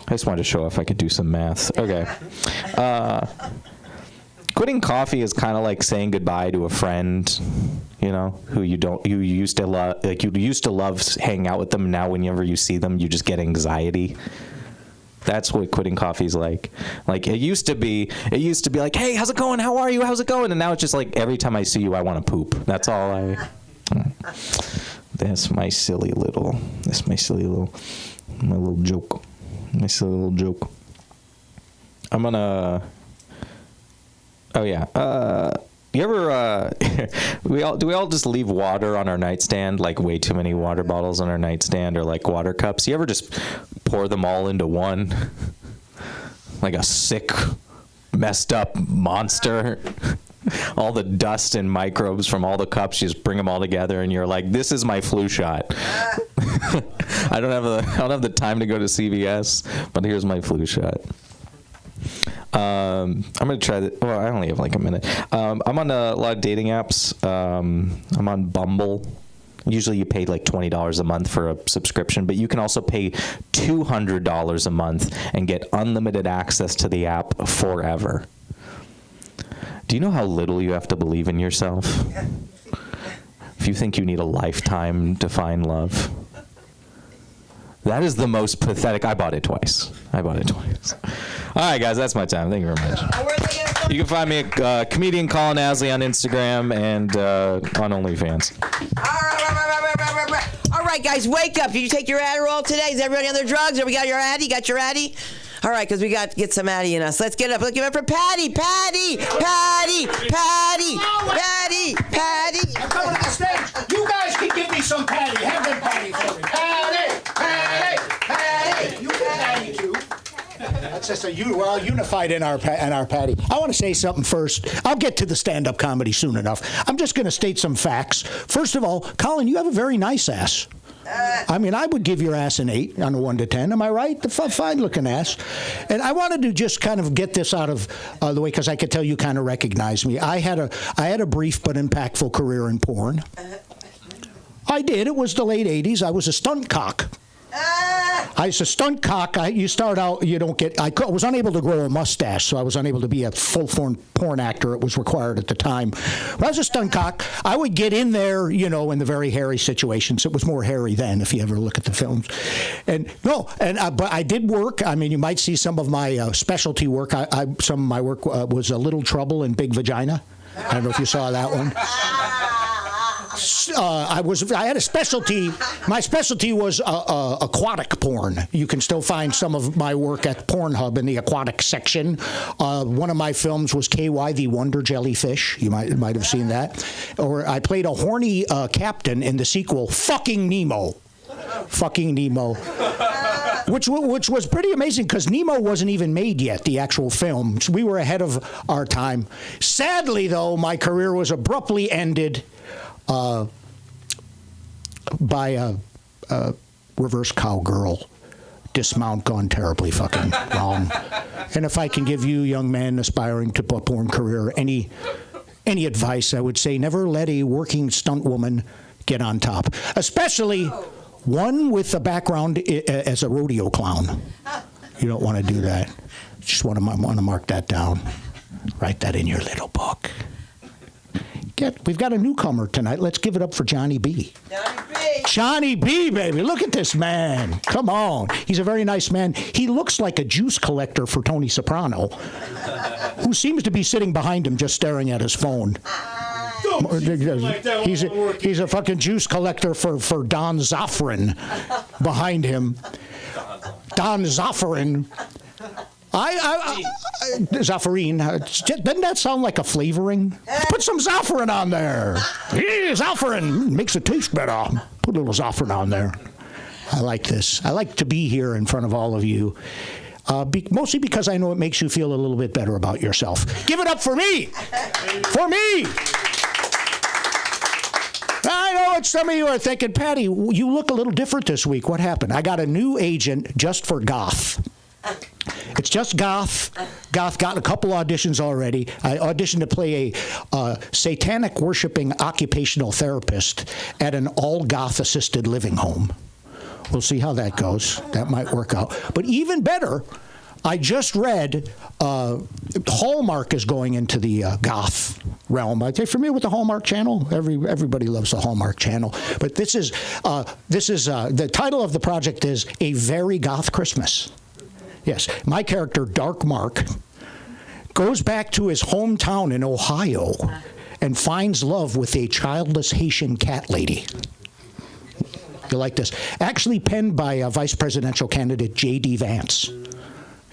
I just wanted to show off I could do some math. Okay. Quitting coffee is kind of like saying goodbye to a friend, you know, who you used to love. Like, you used to love hanging out with them. Now, whenever you see them, you just get anxiety. That's what quitting coffee is like. Like, it used to be like, "Hey, how's it going? How are you? How's it going?" And now it's just like, every time I see you, I want to poop. That's all That's my silly little, my little joke. Nice little joke. I'm gonna. Oh yeah. You ever? Do we all just leave water on our nightstand? Like way too many water bottles on our nightstand, or like water cups. You ever just pour them all into one? Like a sick, messed up monster. All the dust and microbes from all the cups, you just bring them all together, and you're like, "This is my flu shot." I don't have the time to go to CVS, but here's my flu shot. I'm gonna try that. Well, I only have like a minute. I'm on a lot of dating apps. I'm on Bumble. Usually you pay like $20 a month for a subscription, but you can also pay $200 a month and get unlimited access to the app forever. Do you know how little you have to believe in yourself if you think you need a lifetime to find love? That is the most pathetic. I bought it twice. All right, guys, that's my time. Thank you very much. You can find me at comedian Colin Asley on Instagram and on OnlyFans. All right, guys, wake up. Did you take your Adderall today? Is everybody on their drugs? Or we got your Addy? Got your Addy? All right, because we got to get some Addy in us. Let's get up. Let's give it up for Patty. Patty. I'm coming to the stage. You guys can give me some patty. Have them patty for me. Patty. You can patty too. That's just we're all unified in our patty. I want to say something first. I'll get to the stand-up comedy soon enough. I'm just going to state some facts. First of all, Colin, you have a very nice ass. I mean, I would give your ass an 8 on a 1 to 10. Am I right? The fine-looking ass. And I wanted to just kind of get this out of the way because I could tell you kind of recognize me. I had a brief but impactful career in porn. I did. It was the late 80s. I was a stunt cock. I was a stunt cock. You start out, you don't get. I was unable to grow a mustache, so I was unable to be a full-form porn actor. It was required at the time. When I was a stunt cock, I would get in there, in the very hairy situations. It was more hairy then, if you ever look at the films. But I did work. I mean, you might see some of my specialty work. Some of my work was A Little Trouble in Big Vagina. I don't know if you saw that one. I had a specialty. My specialty was aquatic porn. You can still find some of my work at Pornhub in the aquatic section. One of my films was KY the Wonder Jellyfish. You might have seen that. Or I played a horny captain in the sequel, Fucking Nemo. Which was pretty amazing because Nemo wasn't even made yet, the actual film. So we were ahead of our time. Sadly, though, my career was abruptly ended by a reverse cowgirl dismount gone terribly fucking wrong. And if I can give you, young men aspiring to a porn career, any advice, I would say never let a working stunt woman get on top, especially one with a background as a rodeo clown. You don't want to do that. Just want to mark that down. Write that in your little book. We've got a newcomer tonight. Let's give it up for Johnny B. Johnny B, baby. Look at this man. Come on. He's a very nice man. He looks like a juice collector for Tony Soprano, who seems to be sitting behind him just staring at his phone. He's a fucking juice collector for Don Zafran behind him. Don Zafran. Zaffarine. Doesn't that sound like a flavoring? Put some zaffarin on there. Yeah, zaffarin makes it taste better. Put a little zaffarin on there. I like this. I like to be here in front of all of you. Mostly because I know it makes you feel a little bit better about yourself. Give it up for me. For me. I know what some of you are thinking, Patty, you look a little different this week. What happened? I got a new agent just for goth. It's just goth. Goth got a couple auditions already. I auditioned to play a satanic worshiping occupational therapist at an all goth assisted living home. We'll see how that goes. That might work out. But even better, I just read Hallmark is going into the goth realm. Are you familiar with the Hallmark Channel? Everybody loves the Hallmark Channel. But this is the title of the project is A Very Goth Christmas. Yes, my character, Dark Mark, goes back to his hometown in Ohio and finds love with a childless Haitian cat lady. You like this? Actually penned by Vice Presidential candidate J.D. Vance.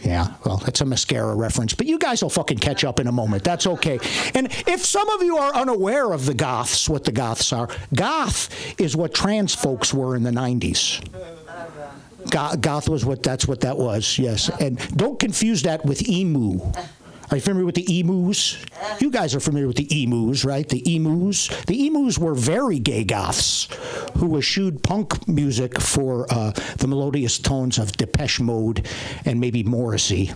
Yeah, well, that's a mascara reference, but you guys will fucking catch up in a moment. That's okay. And if some of you are unaware of the Goths, what the Goths are, goth is what trans folks were in the 90s. Goth was that's what that was, yes. And don't confuse that with emu. Are you familiar with the emus? You guys are familiar with the emus, right? The emus. The emus were very gay goths who eschewed punk music for the melodious tones of Depeche Mode and maybe Morrissey.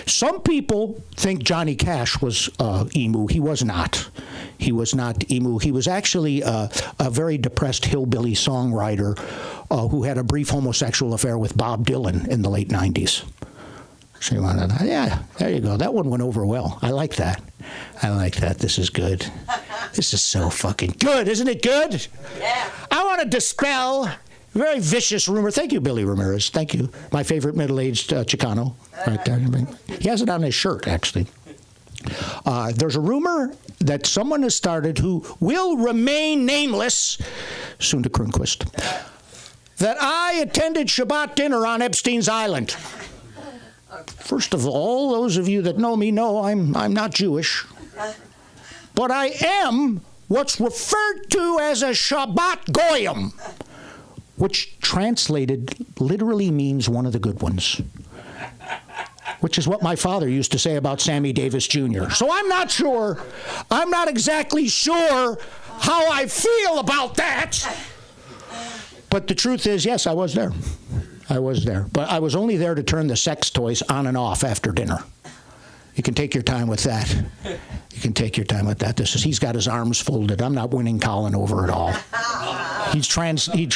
Some people think Johnny Cash was emu. He was not. He was not emu. He was actually a very depressed hillbilly songwriter who had a brief homosexual affair with Bob Dylan in the late 90s. So you want to, yeah, there you go. That one went over well. I like that. I like that. This is good. This is so fucking good. Isn't it good? Yeah. I want to dispel a very vicious rumor. Thank you, Billy Ramirez. Thank you. My favorite middle-aged Chicano. Right there. He has it on his shirt, actually. There's a rumor that someone has started who will remain nameless, soon to Kronquist, that I attended Shabbat dinner on Epstein's Island. First of all, those of you that know me know I'm not Jewish. But I am what's referred to as a Shabbat Goyim, which translated literally means one of the good ones, which is what my father used to say about Sammy Davis Jr. So I'm not exactly sure how I feel about that. But the truth is, yes, I was there. I was there. But I was only there to turn the sex toys on and off after dinner. You can take your time with that. You can take your time with that. He's got his arms folded. I'm not winning Colin over at all. He translates for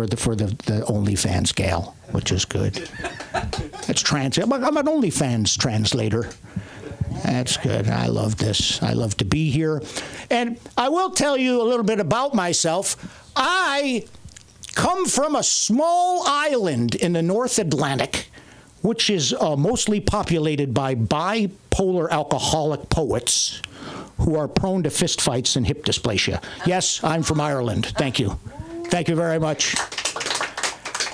the OnlyFans gal, which is good. I'm an OnlyFans translator. That's good. I love this. I love to be here. And I will tell you a little bit about myself. I come from a small island in the North Atlantic, which is mostly populated by bipolar alcoholic poets who are prone to fistfights and hip dysplasia. Yes, I'm from Ireland. Thank you. Thank you very much.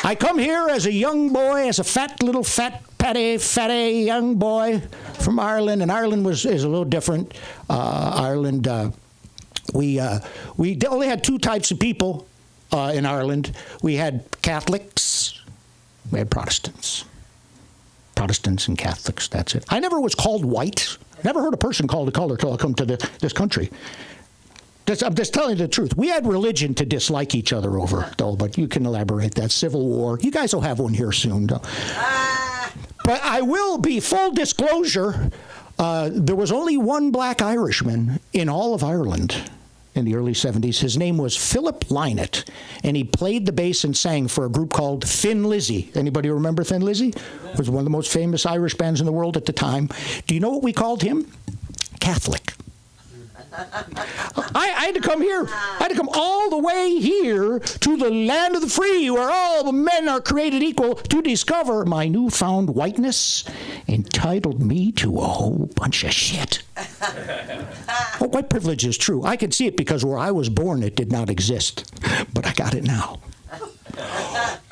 I come here as a young boy, as a fat fatty young boy from Ireland, and Ireland is a little different. Ireland, we only had two types of people in Ireland. We had Catholics, we had Protestants. Protestants and Catholics, that's it. I never was called white. Never heard a person called a color until I come to this country. I'm just telling you the truth. We had religion to dislike each other over, though, but you can elaborate that. Civil War. You guys will have one here soon, though. But I will be full disclosure. There was only one black Irishman in all of Ireland in the early 70s. His name was Philip Lynott, and he played the bass and sang for a group called Thin Lizzy. Anybody remember Thin Lizzy? It was one of the most famous Irish bands in the world at the time. Do you know what we called him? Catholic. I had to come here. I had to come all the way here to the land of the free, where all men are created equal, to discover my newfound whiteness entitled me to a whole bunch of shit. Well, white privilege is true. I can see it because where I was born, it did not exist. But I got it now.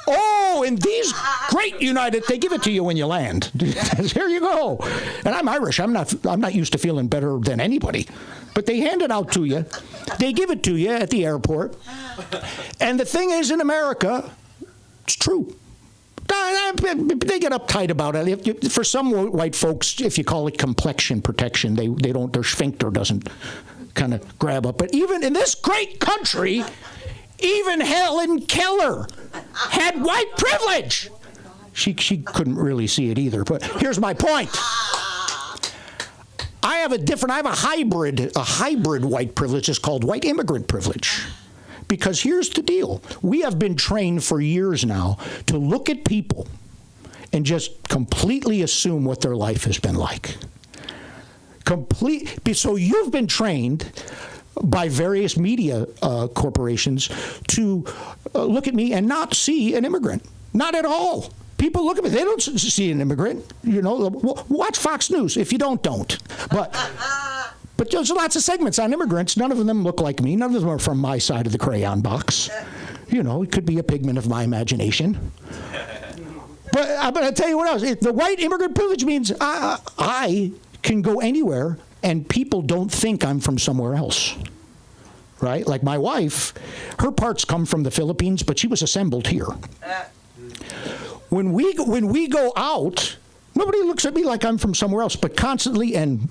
Oh, and these great United, they give it to you when you land. Here you go. And I'm Irish. I'm not used to feeling better than anybody. But they hand it out to you. They give it to you at the airport. And the thing is, in America, it's true. They get uptight about it. For some white folks, if you call it complexion protection, their sphincter doesn't kind of grab up. But even in this great country, even Helen Keller had white privilege. She couldn't really see it either. But here's my point. I have a hybrid white privilege. It's called white immigrant privilege. Because here's the deal. We have been trained for years now to look at people and just completely assume what their life has been like. So you've been trained by various media corporations to look at me and not see an immigrant. Not at all. People look at me. They don't see an immigrant. You know, watch Fox News. If you don't. But But there's lots of segments on immigrants. None of them look like me. None of them are from my side of the crayon box. You know, it could be a pigment of my imagination. But I'm going to tell you what else. The white immigrant privilege means I can go anywhere and people don't think I'm from somewhere else. Right? Like my wife, her parts come from the Philippines, but she was assembled here. When we go out, nobody looks at me like I'm from somewhere else, but constantly, and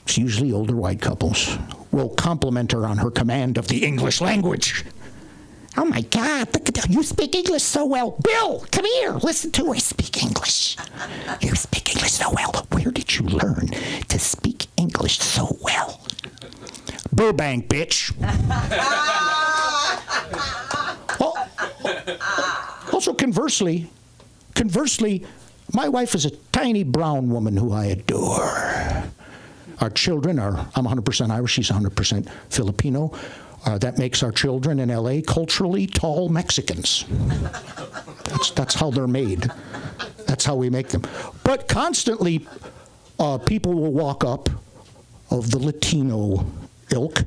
it's usually older white couples, will compliment her on her command of the English language. Oh my God, look at that. You speak English so well. Bill, come here. Listen to her speak English. You speak English so well. Where did you learn to speak English so well? Burbank, bitch. Also, conversely, my wife is a tiny brown woman who I adore. Our children are, I'm 100% Irish, she's 100% Filipino. That makes our children in LA culturally tall Mexicans. That's how they're made. That's how we make them. But constantly, people will walk up of the Latino ilk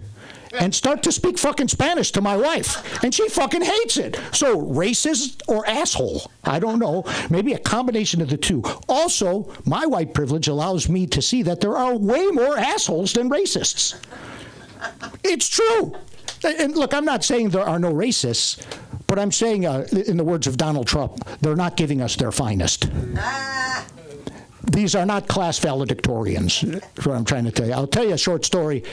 and start to speak fucking Spanish to my wife. And she fucking hates it. So racist or asshole? I don't know. Maybe a combination of the two. Also, my white privilege allows me to see that there are way more assholes than racists. It's true. And look, I'm not saying there are no racists, but I'm saying, in the words of Donald Trump, they're not giving us their finest. These are not class valedictorians, is what I'm trying to tell you. I'll tell you a short story.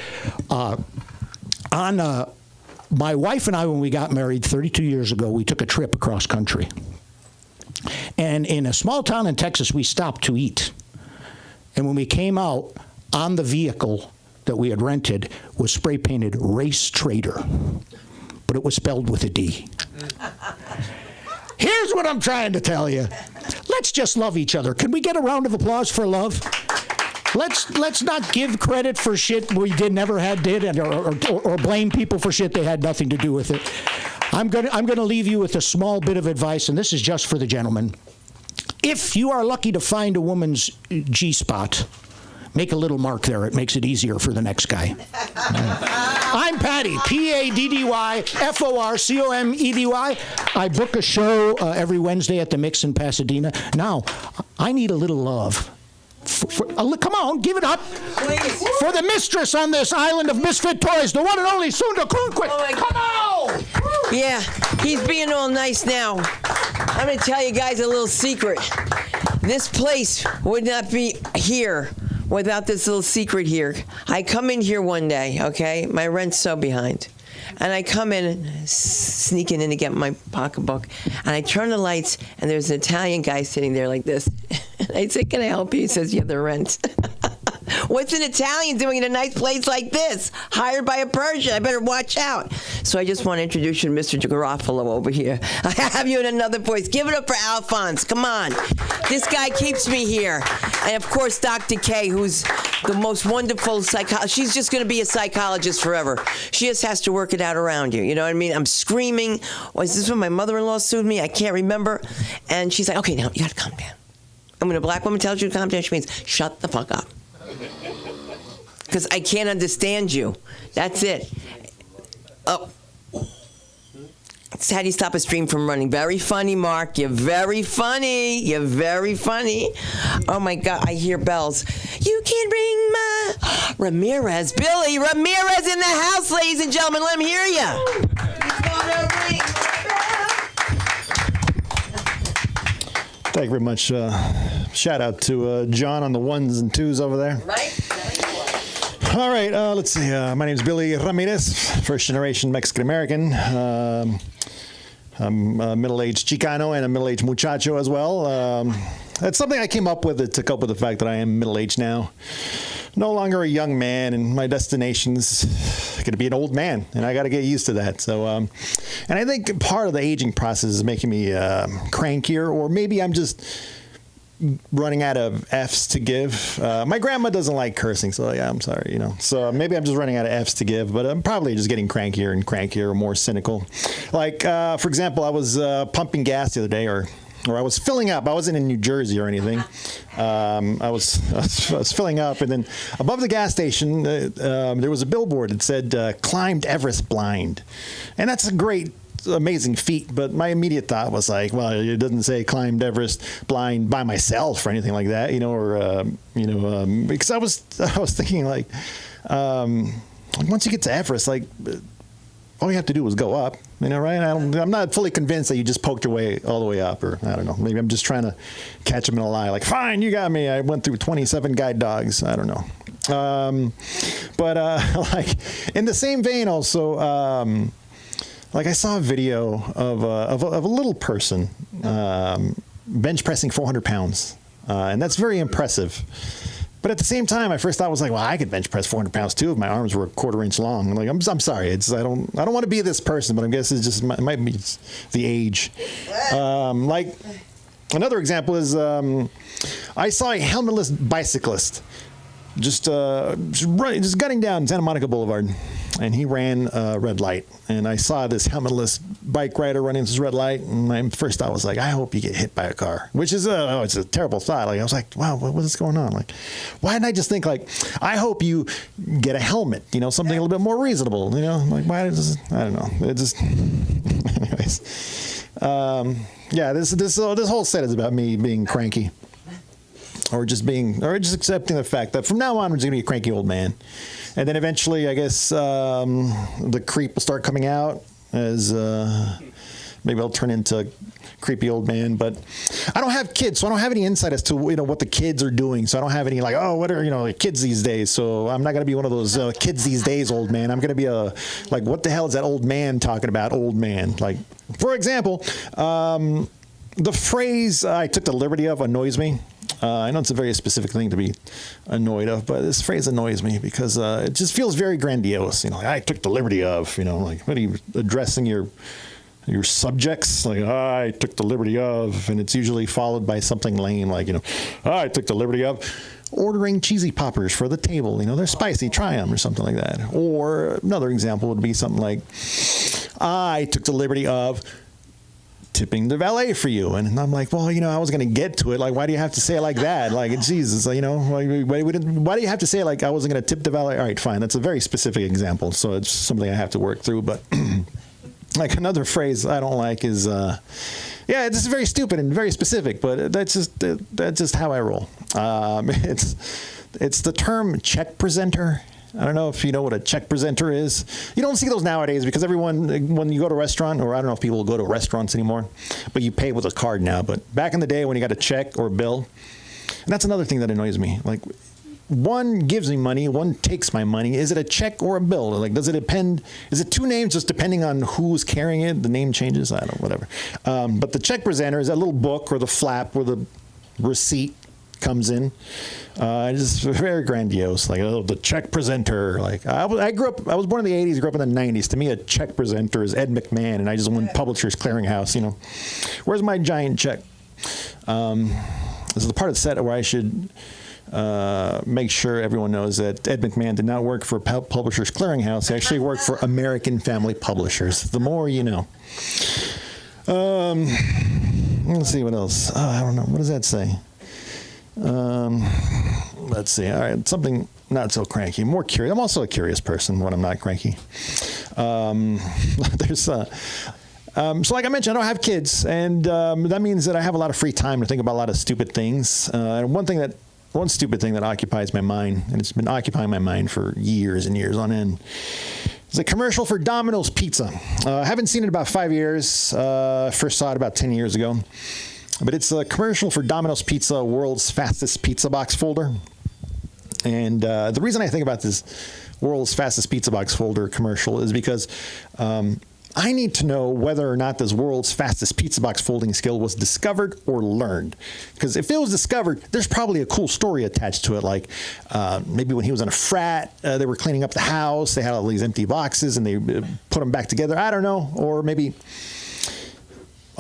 My wife and I, when we got married 32 years ago, we took a trip across country. And in a small town in Texas, we stopped to eat. And when we came out, on the vehicle that we had rented was spray painted Race Trader, but it was spelled with a D. Here's what I'm trying to tell you. Let's just love each other. Can we get a round of applause for love? Let's not give credit for shit we never did, or blame people for shit they had nothing to do with it. I'm gonna leave you with a small bit of advice, and this is just for the gentlemen. If you are lucky to find a woman's G-spot, make a little mark there. It makes it easier for the next guy. I'm Paddy, PADDYFORCOMEDY. I book a show every Wednesday at the Mix in Pasadena. Now, I need a little love. Come on, give it up. Please. For the mistress on this island of misfit toys, the one and only Sunda Kronquist. Come on! Yeah, he's being all nice now. I'm going to tell you guys a little secret. This place would not be here without this little secret here. I come in here one day, okay? My rent's so behind. And I come in, sneaking in to get my pocketbook, and I turn the lights, and there's an Italian guy sitting there like this. And I say, "Can I help you?" He says, "Yeah, the rent." What's an Italian doing in a nice place like this? Hired by a Persian. I better watch out. So I just want to introduce you to Mr. Garofalo over here. I have you in another voice. Give it up for Alphonse. Come on. This guy keeps me here. And, of course, Dr. K, who's the most wonderful psychologist. She's just going to be a psychologist forever. She just has to work it out around you. You know what I mean? I'm screaming. Was this when my mother-in-law sued me? I can't remember. And she's like, "Okay, now you got to calm down." And when a black woman tells you to calm down, she means, shut the fuck up. Because I can't understand you. That's it. Oh. How do you stop a stream from running? Very funny, Mark. You're very funny. You're very funny. Oh, my God. I hear bells. You can ring my... Ramirez. Billy Ramirez in the house, ladies and gentlemen. Let him hear you. He's gonna ring my bell. Thank you very much. Shout out to John on the ones and twos over there. Right? All right, let's see. My name is Billy Ramirez, first generation Mexican American. I'm a middle-aged Chicano and a middle-aged muchacho as well. That's something I came up with to cope with the fact that I am middle-aged now. No longer a young man, and my destination is going to be an old man, and I got to get used to that. So, and I think part of the aging process is making me crankier, or maybe I'm just running out of F's to give. My grandma doesn't like cursing, so yeah, I'm sorry, you know. So maybe I'm just running out of F's to give, but I'm probably just getting crankier and crankier, more cynical. Like, for example, I was pumping gas the other day, or or I was filling up. I wasn't in New Jersey or anything. I was filling up, and then above the gas station, there was a billboard that said, climbed Everest blind. And that's a great, amazing feat, but my immediate thought was like, well, it doesn't say climbed Everest blind by myself or anything like that, because I was thinking like, once you get to Everest, like, all you have to do is go up, right? I'm not fully convinced that you just poked your way all the way up, or I don't know. Maybe I'm just trying to catch them in a lie. Like, fine, you got me. I went through 27 guide dogs. I don't know. But like in the same vein, also, like I saw a video of a little person bench pressing 400 pounds, and that's very impressive. But at the same time, I first thought was like, well, I could bench press 400 pounds too if my arms were a quarter inch long. I'm like, I'm sorry, I don't want to be this person, but I guess it's just it might be the age. Like another example is I saw a helmetless bicyclist just gutting down Santa Monica Boulevard, and he ran a red light. And I saw this helmetless bike rider running this red light, and my first thought was like, I hope you get hit by a car, which is it's a terrible thought. Like I was like, wow, what is going on? Like, why didn't I just think like, I hope you get a helmet, something a little bit more reasonable, like why does I don't know. It just, anyways, yeah, this whole set is about me being cranky. Or just accepting the fact that from now on, I'm just going to be a cranky old man. And then eventually, I guess, the creep will start coming out as maybe I'll turn into a creepy old man. But I don't have kids, so I don't have any insight as to, what the kids are doing. So I don't have any like, oh, what are, kids these days? So I'm not going to be one of those kids these days old man. I'm going to be like, what the hell is that old man talking about, old man? Like, for example, the phrase I took the liberty of annoys me. I know it's a very specific thing to be annoyed of, but this phrase annoys me because it just feels very grandiose. Like I took the liberty of, like what are you addressing your subjects? Like I took the liberty of, and it's usually followed by something lame like, I took the liberty of ordering cheesy poppers for the table. They're spicy, try them or something like that. Or another example would be something like, I took the liberty of tipping the valet for you. And I'm like, well, I was going to get to it. Like, why do you have to say it like that? Like, Jesus, why do you have to say it like I wasn't going to tip the valet? All right, fine. That's a very specific example. So it's something I have to work through. But like another phrase I don't like is, yeah, this is very stupid and very specific, but that's just how I roll. It's the term check presenter. I don't know if you know what a check presenter is. You don't see those nowadays because everyone, when you go to a restaurant, or I don't know if people go to restaurants anymore, but you pay with a card now. But back in the day when you got a check or a bill, and that's another thing that annoys me. Like, one gives me money, one takes my money. Is it a check or a bill? Like, does it depend? Is it two names just depending on who's carrying it? The name changes? I don't know, whatever. But the check presenter is that little book or the flap where the receipt comes in. It's just very grandiose. Like, oh, the check presenter. Like, I was born in the 80s, grew up in the 90s. To me, a check presenter is Ed McMahon, and I just won Publishers Clearinghouse, Where's my giant check? This is the part of the set where I should make sure everyone knows that Ed McMahon did not work for Publishers Clearinghouse. He actually worked for American Family Publishers. The more you know. Let's see what else. Oh, I don't know. What does that say? Let's see. All right, something not so cranky, more curious. I'm also a curious person when I'm not cranky. So like I mentioned, I don't have kids, and that means that I have a lot of free time to think about a lot of stupid things. And one stupid thing that occupies my mind, and it's been occupying my mind for years and years on end, is a commercial for Domino's Pizza. I haven't seen it in about 5 years. First saw it about 10 years ago. But it's a commercial for Domino's Pizza, world's fastest pizza box folder. And the reason I think about this world's fastest pizza box folder commercial is because I need to know whether or not this world's fastest pizza box folding skill was discovered or learned. Because if it was discovered, there's probably a cool story attached to it. Like maybe when he was in a frat, they were cleaning up the house. They had all these empty boxes and they put them back together. I don't know. Or maybe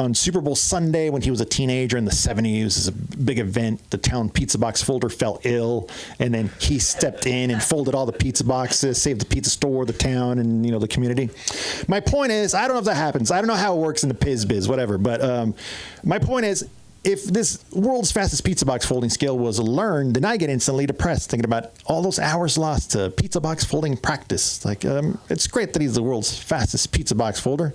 on Super Bowl Sunday when he was a teenager in the 70s. It was a big event. The town pizza box folder fell ill, and then he stepped in and folded all the pizza boxes, saved the pizza store, the town, and the community. My point is, I don't know if that happens. I don't know how it works in the biz, whatever. But my point is, if this world's fastest pizza box folding skill was learned, then I get instantly depressed thinking about all those hours lost to pizza box folding practice. Like, it's great that he's the world's fastest pizza box folder.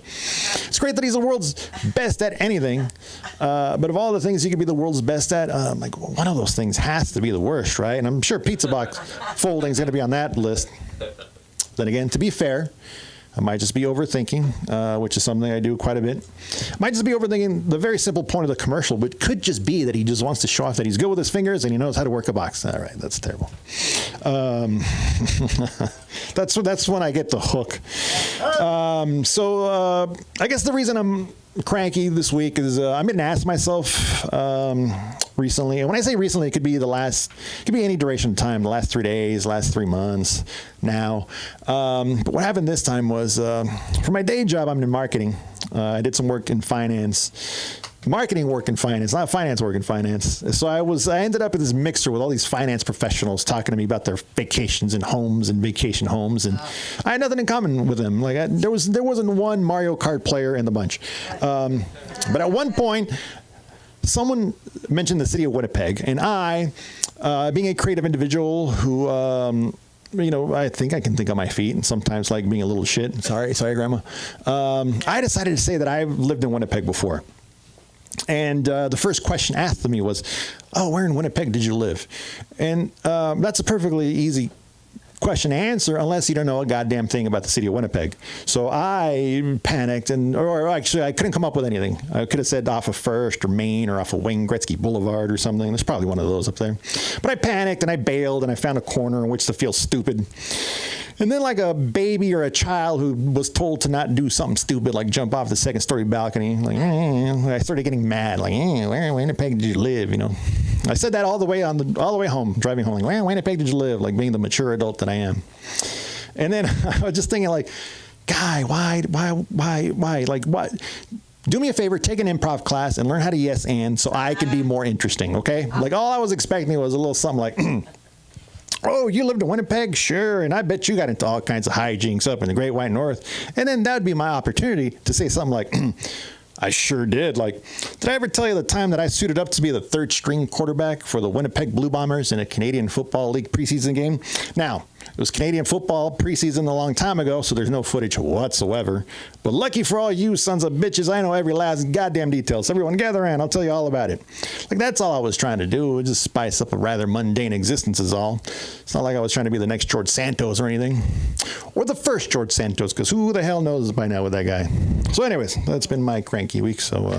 It's great that he's the world's best at anything. But of all the things he could be the world's best at, like, one of those things has to be the worst, right? And I'm sure pizza box folding is going to be on that list. Then again, to be fair, I might just be overthinking, which is something I do quite a bit. Might just be overthinking the very simple point of the commercial, but could just be that he just wants to show off that he's good with his fingers and he knows how to work a box. All right, that's terrible. That's when I get the hook. So I guess the reason I'm cranky this week is I've been asked myself recently, and when I say recently, it could be any duration of time, the last 3 days, last 3 months, now. But what happened this time was, for my day job, I'm in marketing. I did some work in finance. Marketing work in finance, not finance work in finance. So I ended up in this mixer with all these finance professionals talking to me about their vacations and homes and vacation homes, and I had nothing in common with them. Like there wasn't one Mario Kart player in the bunch. But at one point, someone mentioned the city of Winnipeg, and I, being a creative individual who, I think I can think on my feet, and sometimes like being a little shit. Sorry, Grandma. I decided to say that I've lived in Winnipeg before. And the first question asked of me was, "Oh, where in Winnipeg did you live?" And that's a perfectly easy question to answer unless you don't know a goddamn thing about the city of Winnipeg. So I panicked, or actually I couldn't come up with anything. I could have said off of First or Main or off of Wayne Gretzky Boulevard or something. There's probably one of those up there. But I panicked and I bailed and I found a corner in which to feel stupid. And then like a baby or a child who was told to not do something stupid, like jump off the second-story balcony, I started getting mad, like, where in Winnipeg did you live, I said that all the way home, driving home, like, where in Winnipeg did you live, like being the mature adult that I am. And then I was just thinking, like, guy, why? Like, what? Do me a favor, take an improv class and learn how to yes and so I could be more interesting, okay? Like, all I was expecting was a little something like, "Oh, you lived in Winnipeg? Sure. And I bet you got into all kinds of hijinks up in the Great White North." And then that would be my opportunity to say something like, "I sure did. Like, did I ever tell you the time that I suited up to be the third string quarterback for the Winnipeg Blue Bombers in a Canadian Football League preseason game?" Now, it was Canadian football preseason a long time ago, so there's no footage whatsoever. But lucky for all you sons of bitches, I know every last goddamn detail. So everyone gather around, I'll tell you all about it. Like, that's all I was trying to do, just spice up a rather mundane existence is all. It's not like I was trying to be the next George Santos or anything. Or the first George Santos, because who the hell knows by now with that guy. So anyways, that's been my cranky week. So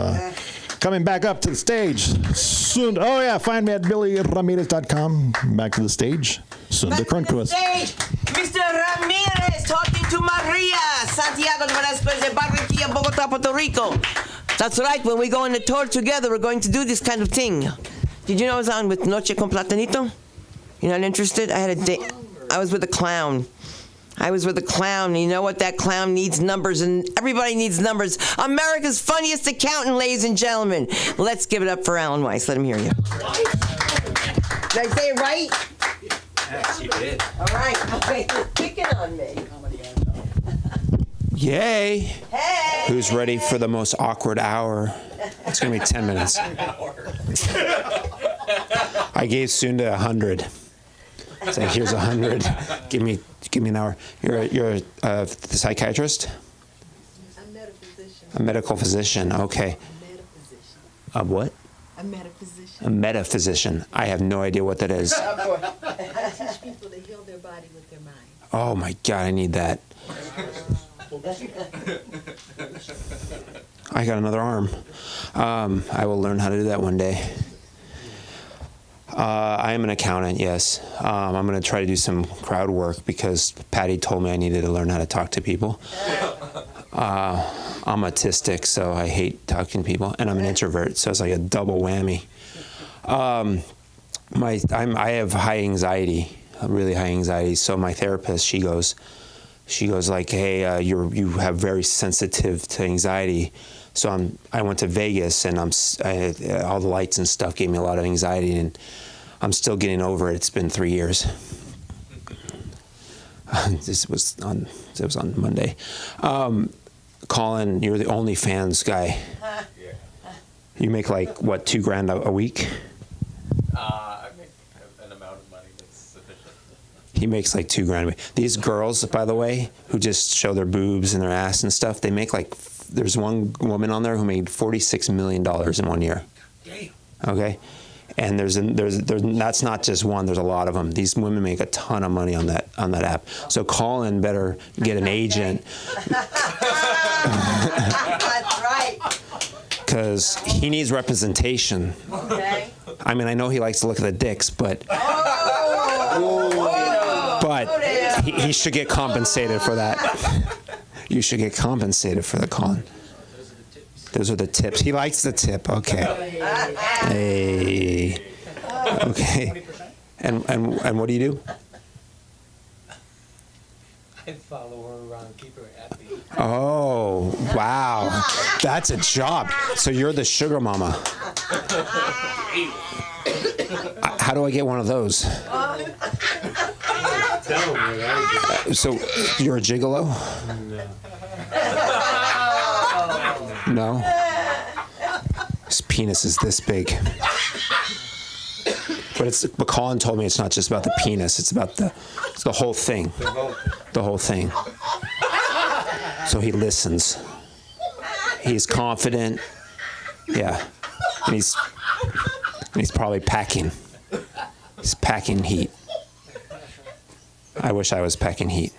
coming back up to the stage soon. Oh yeah, find me at BillyRamirez.com. Back to the stage. Soon to Cruncrust. Mr. Ramirez talking to Maria Santiago Velasquez de Barranquilla, Bogota, Puerto Rico. That's right. When we go on the tour together, we're going to do this kind of thing. Did you know I was on with Noche con Platanito? You're not interested? I had a date. I was with a clown. And you know what? That clown needs numbers, and everybody needs numbers. America's funniest accountant, ladies and gentlemen. Let's give it up for Alan Weiss. Let him hear you. Did I say it right? Yes, you did. All right. Okay, you're picking on me. Yay! Hey! Who's ready for the most awkward hour? It's gonna be 10 minutes. I gave Sunda 100. So here's 100. Give me an hour. You're a psychiatrist? A medical physician. Okay. A what? A metaphysician. A metaphysician. I have no idea what that is. I teach people to heal their body with their mind. Oh my God, I need that. I got another arm. I will learn how to do that one day. I am an accountant, yes. I'm going to try to do some crowd work because Patty told me I needed to learn how to talk to people. I'm autistic, so I hate talking to people, and I'm an introvert, so it's like a double whammy. I have high anxiety, really high anxiety. So my therapist, she goes, she goes like, hey, you have very sensitive to anxiety. So I went to Vegas, and all the lights and stuff gave me a lot of anxiety, and I'm still getting over it. It's been 3 years. It was on Monday. Colin, you're the OnlyFans guy. You make like what, $2,000 a week? I make an amount of money that's sufficient. He makes like $2,000 a week. These girls, by the way, who just show their boobs and their ass and stuff, they make like. There's one woman on there who made $46 million in 1 year. Damn. Okay, and there's that's not just one. There's a lot of them. These women make a ton of money on that app. So Colin better get an agent. That's right. Because he needs representation. Okay. I mean, I know he likes to look at the dicks, but he should get compensated for that. You should get compensated for the Colin. Those are the tips. He likes the tip. Okay. Hey. Okay. And what do you do? I follow her around, keep her happy. Oh, wow. That's a job. So you're the sugar mama. How do I get one of those? So you're a gigolo? No. His penis is this big. But Colin told me it's not just about the penis, it's about the whole thing. The whole thing. So he listens. He's confident. Yeah. And he's probably packing. He's packing heat. I wish I was packing heat.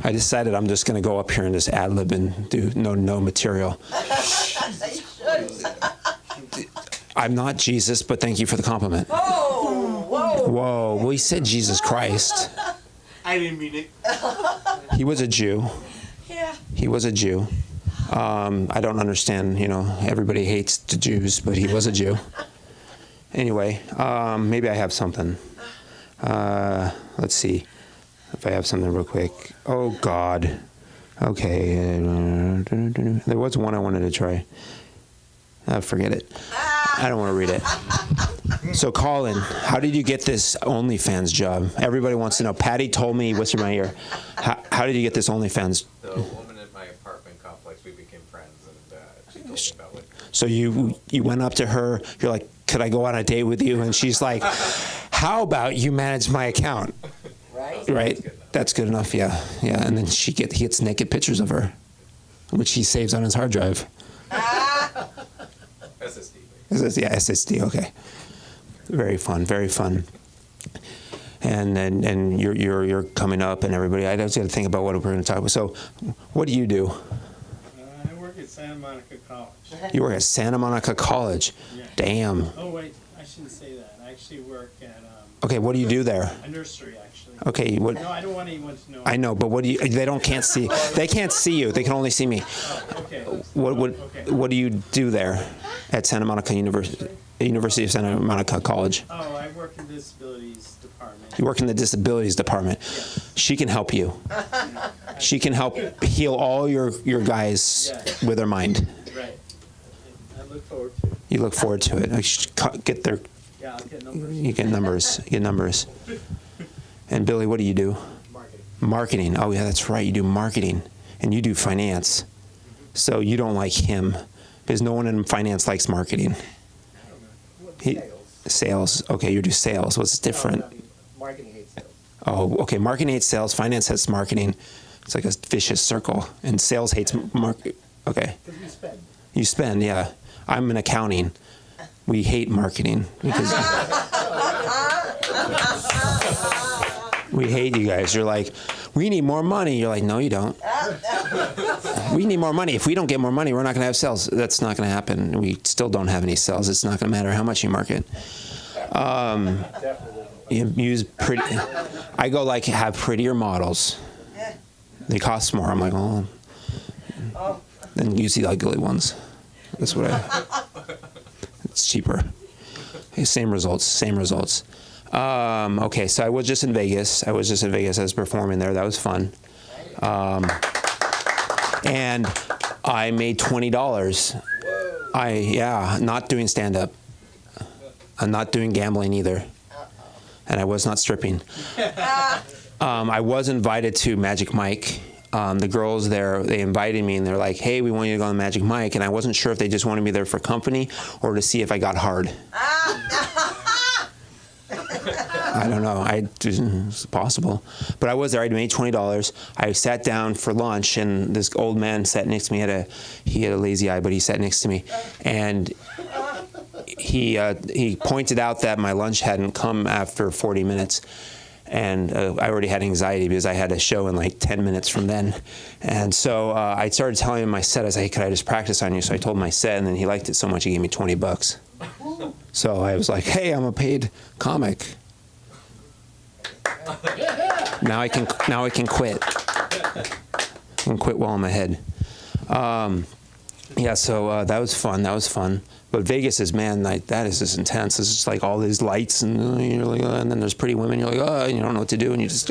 I decided I'm just going to go up here and just ad-lib and do no material. I'm not Jesus, but thank you for the compliment. Whoa. Well, he said Jesus Christ. I didn't mean it. He was a Jew. Yeah. He was a Jew. I don't understand, everybody hates the Jews, but he was a Jew. Anyway, maybe I have something. Let's see if I have something real quick. Oh, God. Okay. There was one I wanted to try. Forget it. I don't want to read it. So, Colin, how did you get this OnlyFans job? Everybody wants to know. Patty told me, whispered in my ear, how did you get this OnlyFans? The woman at my apartment complex, we became friends, and she told me about it. So you went up to her, you're like, could I go on a date with you? And she's like, how about you manage my account? Right? That's good enough, yeah. And then he gets naked pictures of her, which he saves on his hard drive. SSD. Yeah, SSD, okay. Very fun. And you're coming up, and everybody, I just got to think about what we're going to talk about. So, what do you do? I work at Santa Monica College. You work at Santa Monica College. Yeah. Damn. Oh, wait, I shouldn't say that. I actually work at Okay, what do you do there? a nursery, actually. Okay, what? No, I don't want anyone to know. I know, but what do you? Can't see. They can't see you. They can only see me. Okay. What do you do there at Santa Monica University of Santa Monica College? Oh, I work in the disabilities department. You work in the disabilities department. She can help you. She can help heal all your guys with her mind. Right. I look forward to it. You look forward to it. I should get their. Yeah, I'll get numbers. You get numbers. You get numbers. And Billy, what do you do? Marketing. Oh yeah, that's right. You do marketing, and you do finance. So you don't like him, because no one in finance likes marketing. Sales. Okay, you do sales. What's different? Marketing hates sales. Oh, okay. Marketing hates sales. Finance hates marketing. It's like a vicious circle. And sales hates market. Okay. Because you spend. You spend, yeah. I'm in accounting. We hate marketing because we hate you guys. You're like, we need more money. You're like, no, you don't. We need more money. If we don't get more money, we're not going to have sales. That's not going to happen. We still don't have any sales. It's not going to matter how much you market. You use pretty. I go like have prettier models. They cost more. I'm like, oh. Then use the ugly ones. That's what I. It's cheaper. Same results. Okay, so I was just in Vegas. I was performing there. That was fun. And I made $20. Not doing stand-up. I'm not doing gambling either. And I was not stripping. I was invited to Magic Mike. The girls there, they invited me, and they're like, hey, we want you to go on Magic Mike. And I wasn't sure if they just wanted me there for company or to see if I got hard. I don't know. It's possible. But I was there. I made $20. I sat down for lunch, and this old man sat next to me. He had a lazy eye, but he sat next to me. And he pointed out that my lunch hadn't come after 40 minutes. And I already had anxiety because I had a show in like 10 minutes from then. And so I started telling him my set. I was like, hey, could I just practice on you? So I told him my set, and then he liked it so much he gave me $20. So I was like, hey, I'm a paid comic. Now I can quit. I can quit while I'm ahead. So that was fun. But Vegas is, man, like, that is just intense. It's just like all these lights, and you're like, and then there's pretty women. You're like, and you don't know what to do, and you just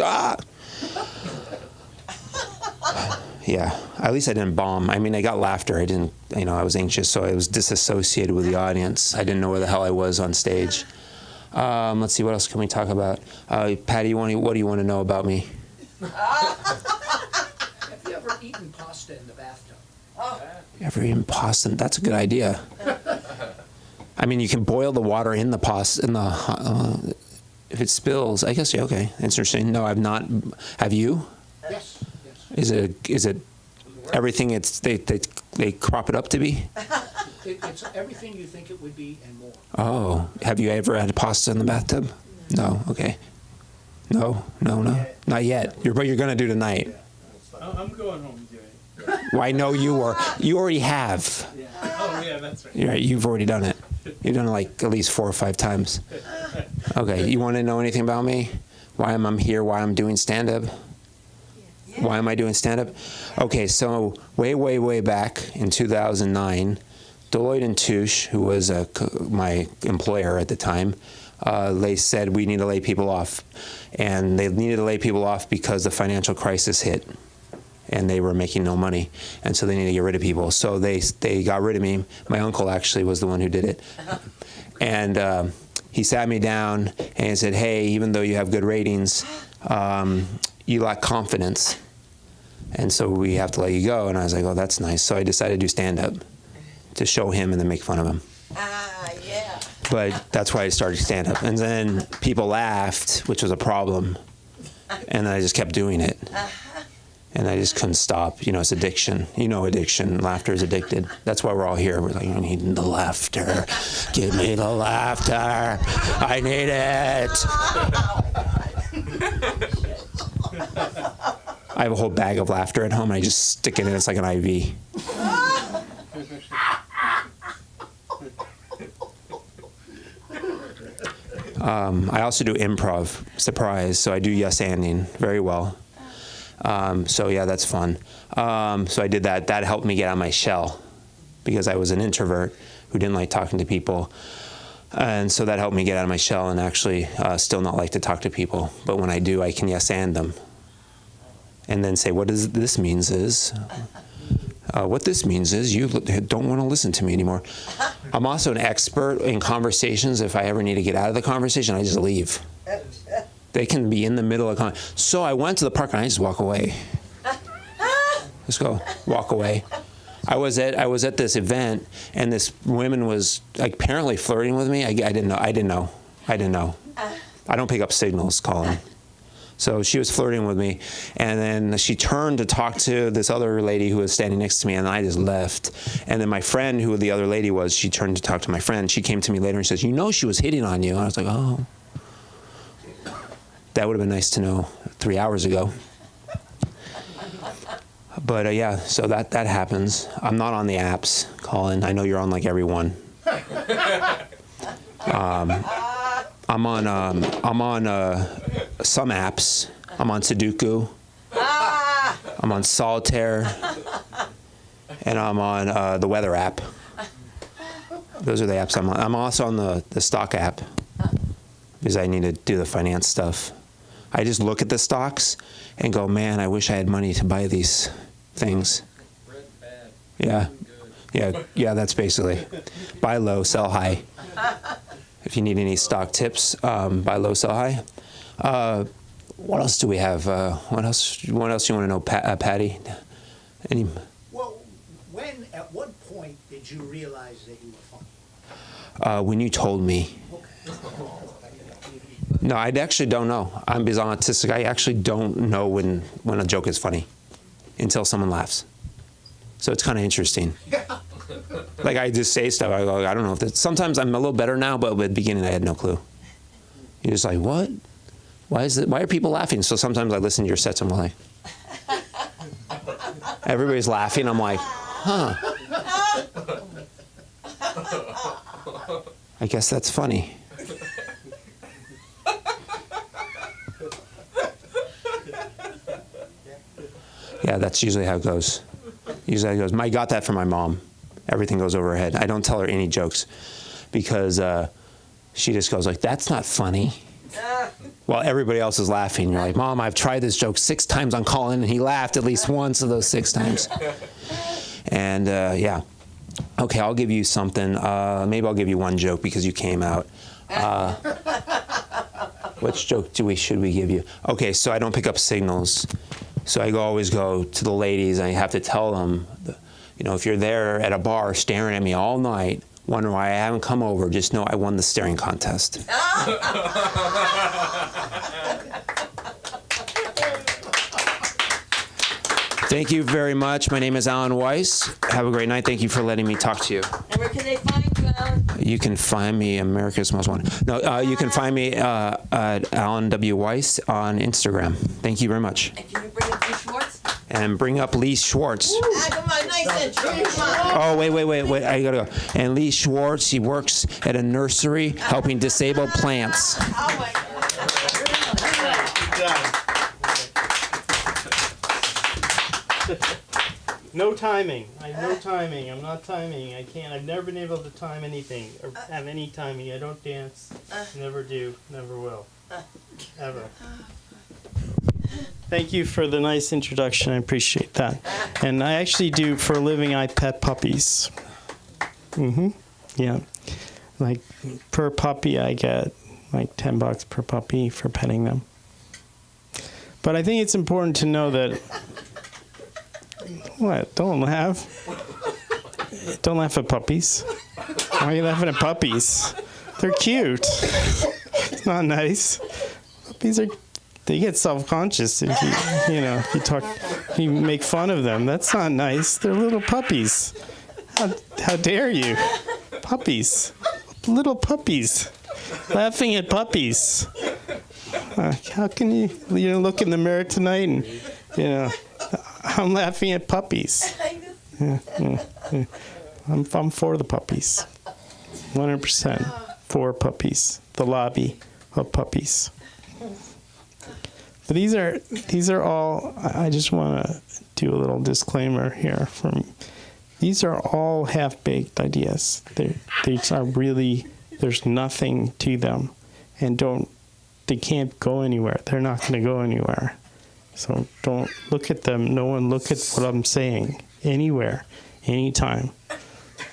Yeah, at least I didn't bomb. I mean, I got laughter. I didn't, I was anxious, so I was disassociated with the audience. I didn't know where the hell I was on stage. Let's see, what else can we talk about? Patty, what do you want to know about me? Have you ever eaten pasta in the bathtub? Ever eaten pasta? That's a good idea. I mean, you can boil the water in the pasta, if it spills. I guess, yeah, okay. Interesting. No, I've not. Have you? Yes. Is it everything they crop it up to be? It's everything you think it would be and more. Oh, have you ever had pasta in the bathtub? No. Okay. No. Not yet. But you're gonna do tonight. I'm going home and doing it. Well, I know you are. You already have. Yeah. Oh, yeah, that's right. You're right. You've already done it. You've done it like at least 4 or 5 times. Okay. You want to know anything about me? Why I'm here? Why I'm doing stand-up? Why am I doing stand-up? Okay. So way back in 2009, Deloitte & Touche, who was my employer at the time, they said we need to lay people off, and they needed to lay people off because the financial crisis hit, and they were making no money, and so they needed to get rid of people. So they got rid of me. My uncle actually was the one who did it, and he sat me down and he said, "Hey, even though you have good ratings, you lack confidence, and so we have to let you go." And I was like, "Oh, that's nice." So I decided to do stand-up to show him and then make fun of him. Yeah. But that's why I started stand-up. And then people laughed, which was a problem. And I just kept doing it. And I just couldn't stop. It's addiction. Addiction. Laughter is addicted. That's why we're all here. We're like, I need the laughter. Give me the laughter. I need it. I have a whole bag of laughter at home. And I just stick it in. It's like an IV. I also do improv, surprise, so I do yes-anding very well. So yeah, that's fun. So I did that. That helped me get out of my shell because I was an introvert who didn't like talking to people. And so that helped me get out of my shell and actually still not like to talk to people. But when I do, I can yes-and them. And then say, what this means is... what this means is you don't want to listen to me anymore. I'm also an expert in conversations. If I ever need to get out of the conversation, I just leave. They can be in the middle of So I went to the park and I just walk away. Let's go, walk away. I was at this event and this woman was apparently flirting with me. I didn't know. I don't pick up signals, Colin. So she was flirting with me, and then she turned to talk to this other lady who was standing next to me, and I just left. And then my friend, who the other lady was, she turned to talk to my friend. She came to me later and says, she was hitting on you. And I was like, oh. That would have been nice to know 3 hours ago. But yeah, so that happens. I'm not on the apps, Colin. I know you're on like every one. I'm on some apps. I'm on Sudoku. I'm on Solitaire. And I'm on the weather app. Those are the apps I'm on. I'm also on the stock app because I need to do the finance stuff. I just look at the stocks and go, man, I wish I had money to buy these things. Yeah. Yeah, that's basically buy low, sell high. If you need any stock tips, buy low, sell high. What else do we have? What else you want to know, Patty? Well, at what point did you realize that you were funny? When you told me. No, I actually don't know. Because I'm autistic. I actually don't know when a joke is funny until someone laughs. So it's kind of interesting. Like I just say stuff. I go, I don't know if that's. Sometimes I'm a little better now, but at the beginning I had no clue. You're just like, what? Why are people laughing? So sometimes I listen to your sets and I'm like, everybody's laughing. I'm like, huh. I guess that's funny. Yeah, that's usually how it goes. I got that from my mom. Everything goes over her head. I don't tell her any jokes because she just goes like, that's not funny. While everybody else is laughing. You're like, Mom, I've tried this joke 6 times on Colin, and he laughed at least once of those 6 times. And yeah. Okay, I'll give you something. Maybe I'll give you one joke because you came out. Which joke should we give you? Okay, so I don't pick up signals. So I always go to the ladies, and I have to tell them, if you're there at a bar staring at me all night, wondering why I haven't come over, just know I won the staring contest. Thank you very much. My name is Alan Weiss. Have a great night. Thank you for letting me talk to you. And where can they find you, Alan? You can find me, America's Most Wanted. No, you can find me at Alan W. Weiss on Instagram. Thank you very much. And can you bring up Lee Schwartz? And bring up Lee Schwartz. Come on, nice intro. Come on. Oh, wait. I gotta go. And Lee Schwartz, he works at a nursery helping disabled plants. Oh, my God. No timing. I have no timing. I'm not timing. I can't. I've never been able to time anything or have any timing. I don't dance. Never do. Never will. Ever. Thank you for the nice introduction. I appreciate that. And I actually do, for a living, I pet puppies. Yeah. Like, per puppy, I get like $10 per puppy for petting them. But I think it's important to know that. What? Don't laugh. Don't laugh at puppies. Why are you laughing at puppies? They're cute. It's not nice. Puppies they get self-conscious if you make fun of them. That's not nice. They're little puppies. How dare you? Puppies. Little puppies. Laughing at puppies. How can you look in the mirror tonight and, I'm laughing at puppies. Yeah. I'm for the puppies. 100% for puppies. The lobby of puppies. But these are all. I just want to do a little disclaimer here. These are all half-baked ideas. These are really. There's nothing to them, and they can't go anywhere. They're not going to go anywhere. So don't look at them. No one look at what I'm saying anywhere, anytime.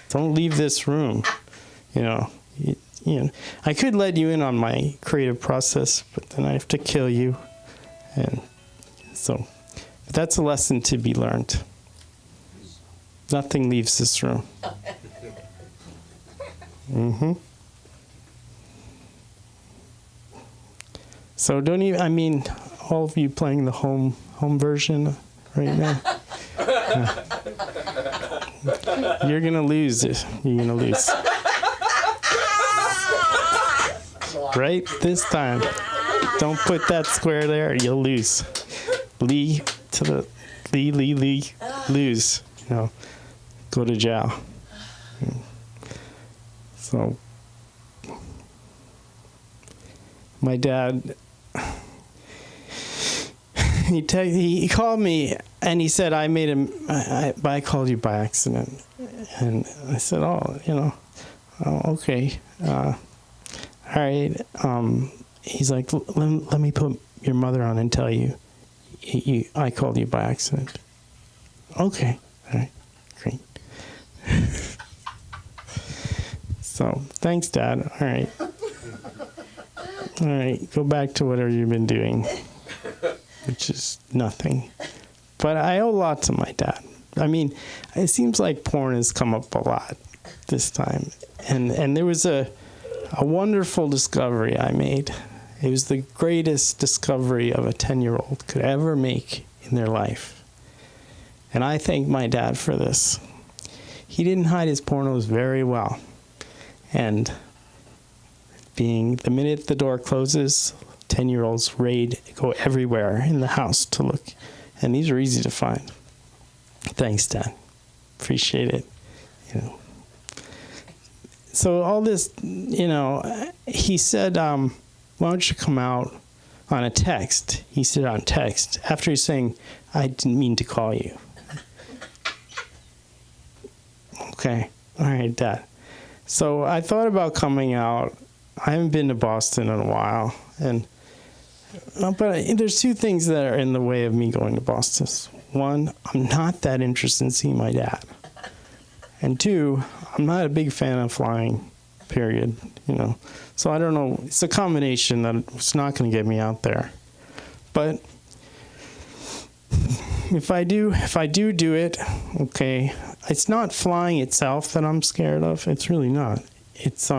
Don't leave this room. I could let you in on my creative process, but then I have to kill you. And so that's a lesson to be learned. Nothing leaves this room. So don't even, all of you playing the home version right now. You're going to lose it. You're going to lose. Right this time. Don't put that square there. You'll lose. Lee, lose. Go to jail. So, my dad, he called me and he said, I called you by accident. And I said, Oh, okay. All right. He's like, let me put your mother on and tell you, I called you by accident. Okay. All right. Great. So, thanks, Dad. All right. All right. Go back to whatever you've been doing, which is nothing. But I owe a lot to my dad. I mean, it seems like porn has come up a lot this time. And there was a wonderful discovery I made. It was the greatest discovery of a 10-year-old could ever make in their life. And I thank my dad for this. He didn't hide his pornos very well. And being the minute the door closes, 10-year-olds go everywhere in the house to look. And these are easy to find. Thanks, Dad. Appreciate it. You know. So all this, you know, he said, why don't you come out on a text? He said on text, after he's saying, I didn't mean to call you. Okay. All right, Dad. So I thought about coming out. I haven't been to Boston in a while. But there's two things that are in the way of me going to Boston. One, I'm not that interested in seeing my dad. And two, I'm not a big fan of flying, period, you know. So I don't know. It's a combination that it's not going to get me out there. But if I do it, okay, it's not flying itself that I'm scared of. It's really not. It's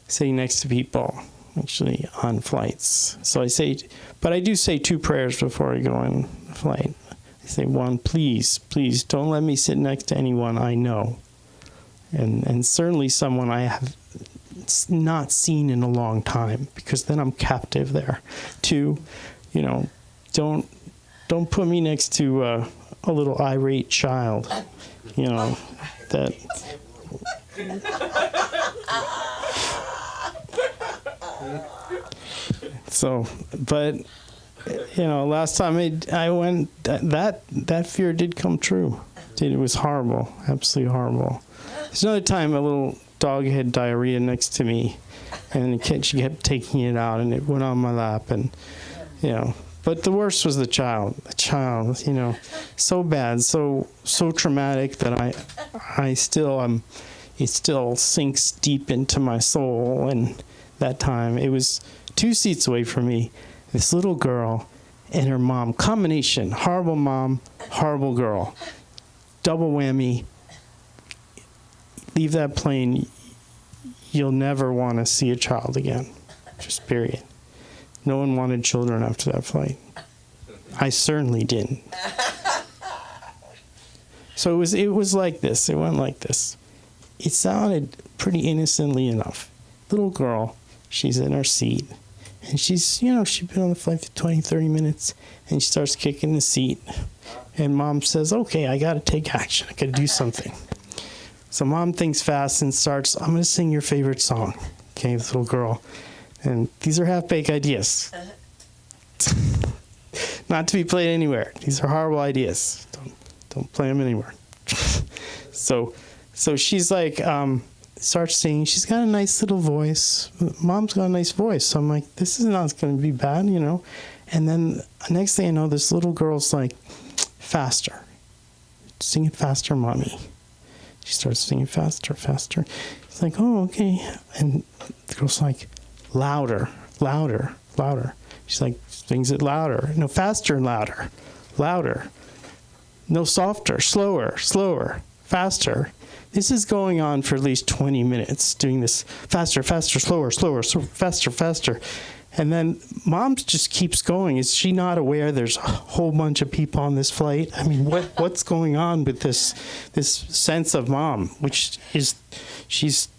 sitting next to people, actually, on flights. So but I do say 2 prayers before I go on the flight. I say, 1, please don't let me sit next to anyone I know. And certainly someone I have not seen in a long time, because then I'm captive there. 2, you know, don't put me next to a little irate child, you know, that... So, but, you know, last time I went, that fear did come true. It was horrible, absolutely horrible. There's another time a little dog had diarrhea next to me, and she kept taking it out, and it went on my lap, and, you know. But the worst was the child, you know, so bad, so traumatic that it still sinks deep into my soul. And that time, it was 2 seats away from me, this little girl and her mom, combination, horrible mom, horrible girl, double whammy. Leave that plane, you'll never want to see a child again, just period. No one wanted children after that flight. I certainly didn't. So it was like this. It went like this. It sounded pretty innocently enough. Little girl, she's in her seat. And she's been on the flight for 20, 30 minutes. And she starts kicking the seat. And Mom says, okay, I got to take action. I got to do something. So Mom thinks fast and starts, I'm going to sing your favorite song. Okay, this little girl. And these are half-baked ideas. Not to be played anywhere. These are horrible ideas. Don't play them anywhere. So she's like, starts singing. She's got a nice little voice. Mom's got a nice voice. So I'm like, this is not going to be bad, you know. And then next thing I know, this little girl's like, faster. Sing it faster, Mommy. She starts singing faster. It's like, oh, okay. And the girl's like, louder. She's like, sings it louder. No, faster and louder. No, softer, slower, faster. This is going on for at least 20 minutes, doing this faster, slower, faster. And then Mom just keeps going. Is she not aware there's a whole bunch of people on this flight? I mean, what's going on with this sense of Mom, which is, she's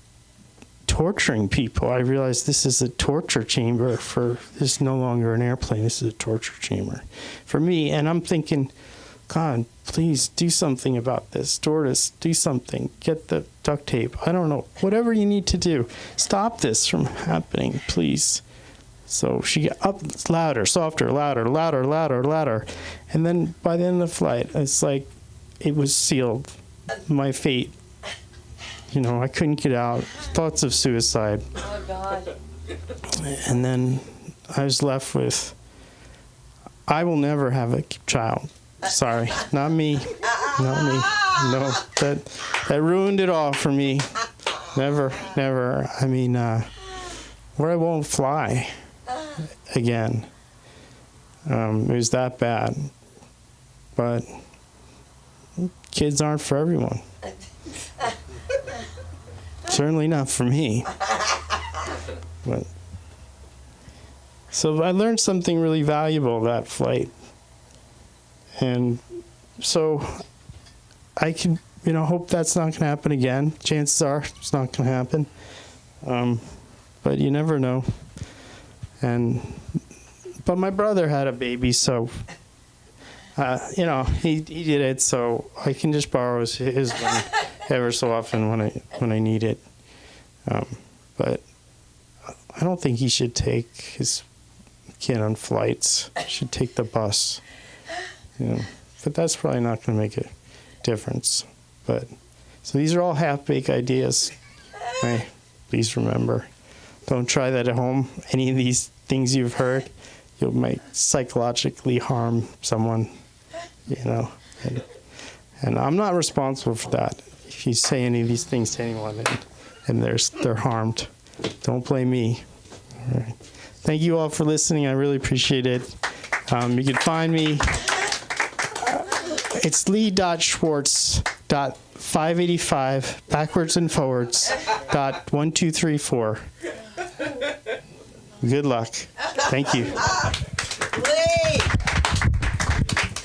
torturing people. I realize this is a torture chamber this is no longer an airplane. This is a torture chamber for me. And I'm thinking, God, please do something about this. Stewardess, do something. Get the duct tape. I don't know. Whatever you need to do. Stop this from happening, please. So she got up louder, softer, louder. And then by the end of the flight, it's like it was sealed. My fate You know, I couldn't get out. Thoughts of suicide. Oh, God. And then I was left with, I will never have a child. Sorry, not me. Not me. No, that ruined it all for me. Never. I mean, where I won't fly again. It was that bad. But kids aren't for everyone. Certainly not for me. But so I learned something really valuable that flight. And so I can, hope that's not going to happen again. Chances are it's not going to happen. But you never know. But my brother had a baby, so, he did it, so I can just borrow his money ever so often when I need it. But I don't think he should take his kid on flights. He should take the bus. But that's probably not going to make a difference. But so these are all half-baked ideas. Hey, please remember, don't try that at home. Any of these things you've heard, you might psychologically harm someone. And I'm not responsible for that. If you say any of these things to anyone and they're harmed, don't blame me. All right. Thank you all for listening. I really appreciate it. You can find me. It's lee.schwartz.585 backwards and forwards .1234. Good luck. Thank you. Lee!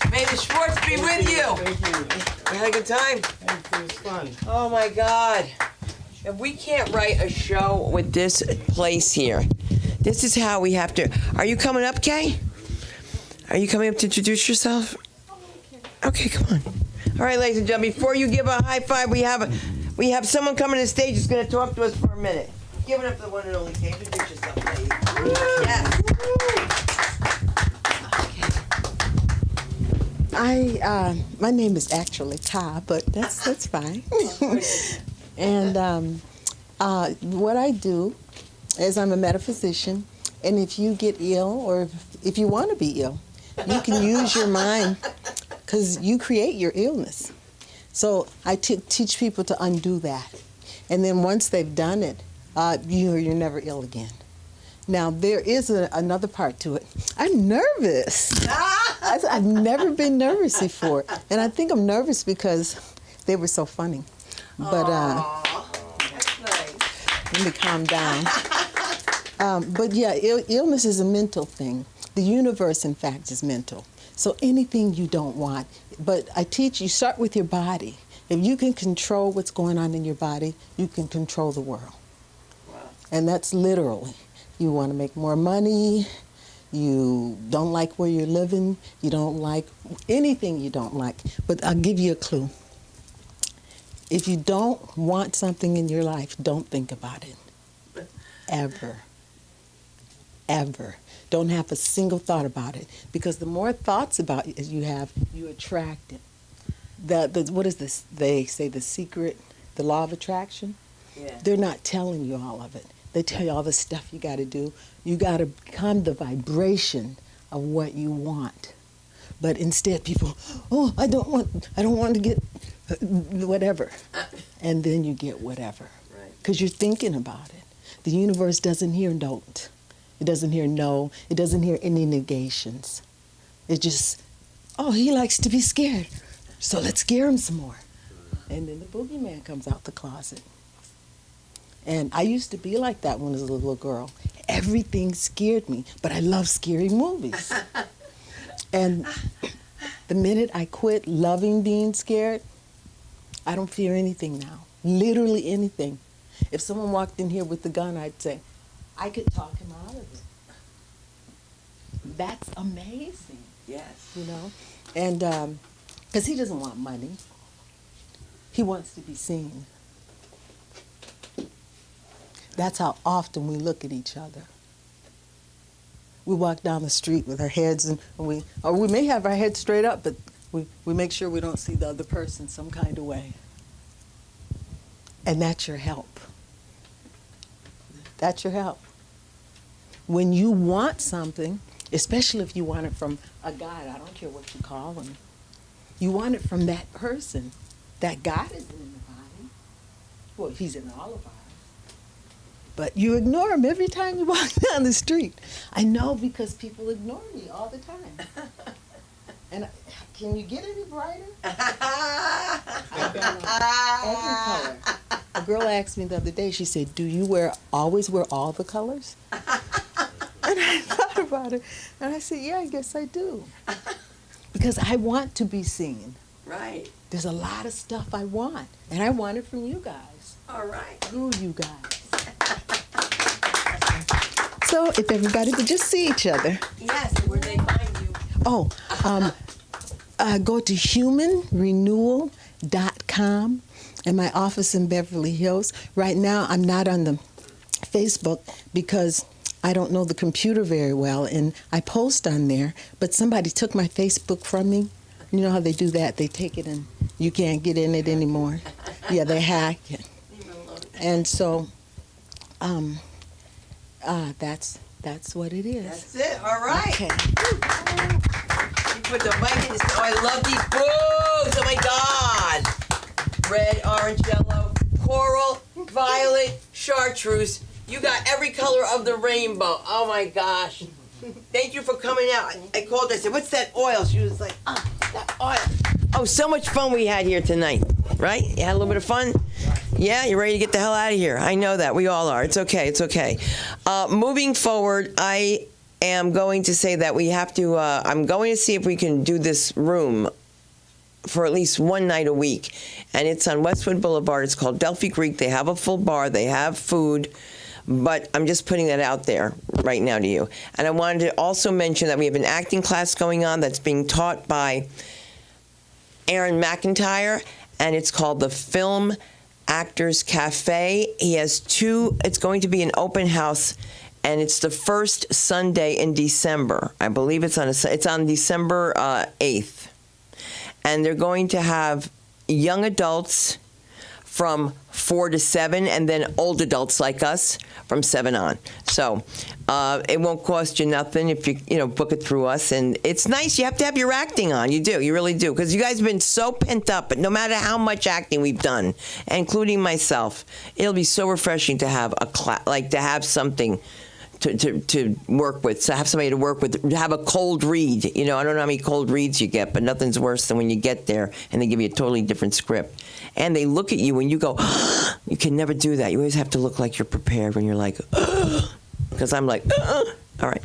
May the Schwartz be with you. You had a good time? It was fun. Oh my God. If we can't write a show with this place here, this is how we have to. Are you coming up, Kay? Are you coming up to introduce yourself? Okay, come on. All right, ladies and gentlemen, before you give a high five, we have someone coming to the stage who's going to talk to us for a minute. Give it up to the one and only Kay. Introduce yourself, ladies. Yes. My name is actually Ka, but that's fine. And what I do is I'm a metaphysician, and if you get ill or if you want to be ill, you can use your mind because you create your illness. So I teach people to undo that. And then once they've done it, you're never ill again. Now, there is another part to it. I'm nervous. I've never been nervous before. And I think I'm nervous because they were so funny. But that's nice. let me calm down. But yeah, illness is a mental thing. The universe, in fact, is mental. So anything you don't want. But I teach you, start with your body. If you can control what's going on in your body, you can control the world. Wow. And that's literally. You want to make more money, you don't like where you're living, you don't like anything you don't like. But I'll give you a clue. If you don't want something in your life, don't think about it. Ever. Ever. Don't have a single thought about it. Because the more thoughts about it you have, you attract it. What is this? They say the secret, the law of attraction? Yeah. They're not telling you all of it. They tell you all the stuff you got to do. You got to become the vibration of what you want. But instead, people, I don't want to get whatever, and then you get whatever, because you're thinking about it. The universe doesn't hear don't. It doesn't hear no. It doesn't hear any negations. It just, he likes to be scared, so let's scare him some more. And then the boogeyman comes out the closet. And I used to be like that when I was a little girl. Everything scared me, but I love scary movies. And the minute I quit loving being scared, I don't fear anything now. Literally anything. If someone walked in here with a gun, I'd say, I could talk him out of it. That's amazing. Yes. And because he doesn't want money. He wants to be seen. That's how often we look at each other. We walk down the street with our heads, and we may have our heads straight up, but we make sure we don't see the other person some kind of way. And that's your help. That's your help. When you want something, especially if you want it from a God, I don't care what you call him, you want it from that person. That God isn't in the body. Well, he's in all of ours. But you ignore him every time you walk down the street. I know because people ignore me all the time. And can you get any brighter? I've done every color. A girl asked me the other day, she said, do you always wear all the colors? And I thought about it, and I said, yeah, I guess I do. Because I want to be seen. Right. There's a lot of stuff I want, and I want it from you guys. All right. Through you guys. So if everybody could just see each other. Yes, where they find you. Oh, go to humanrenewal.com and my office in Beverly Hills. Right now, I'm not on the Facebook because I don't know the computer very well, and I post on there, but somebody took my Facebook from me. You know how they do that? They take it and you can't get in it anymore. Yeah, they hack it. And so, that's what it is. That's it. All right. Okay. You put the mic in this. Oh, I love these books. Oh my God. Red, orange, yellow, coral, violet, chartreuse. You got every color of the rainbow. Oh my gosh. Thank you for coming out. I called her. I said, what's that oil? She was like, that oil. Oh, so much fun we had here tonight. Right? You had a little bit of fun? Yeah, you're ready to get the hell out of here. I know that. We all are. It's okay. It's okay. Moving forward, I am going to say that we have to, I'm going to see if we can do this room for at least one night a week. And it's on Westwood Boulevard. It's called Delphi Greek. They have a full bar. They have food. But I'm just putting that out there right now to you. And I wanted to also mention that we have an acting class going on that's being taught by Aaron McIntyre, and it's called the Film Actors Cafe. He has it's going to be an open house, and it's the first Sunday in December. I believe it's on December 8th. And they're going to have young adults from 4 to 7, and then old adults like us from 7 on. So it won't cost you nothing if you book it through us. And it's nice. You have to have your acting on. You do. You really do. Because you guys have been so pent up. But no matter how much acting we've done, including myself, it'll be so refreshing to have to have something to work with, to have somebody to work with, to have a cold read. I don't know how many cold reads you get, but nothing's worse than when you get there and they give you a totally different script. And they look at you and you go, you can never do that. You always have to look like you're prepared when you're like, because I'm like, all right.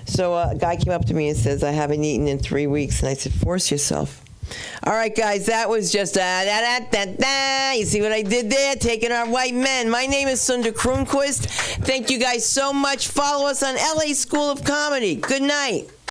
So a guy came up to me and says, I haven't eaten in 3 weeks. And I said, force yourself. All right, guys, that was just You see what I did there? Taking our white men. My name is Sunda Kroonquist. Thank you guys so much. Follow us on LA School of Comedy. Good night.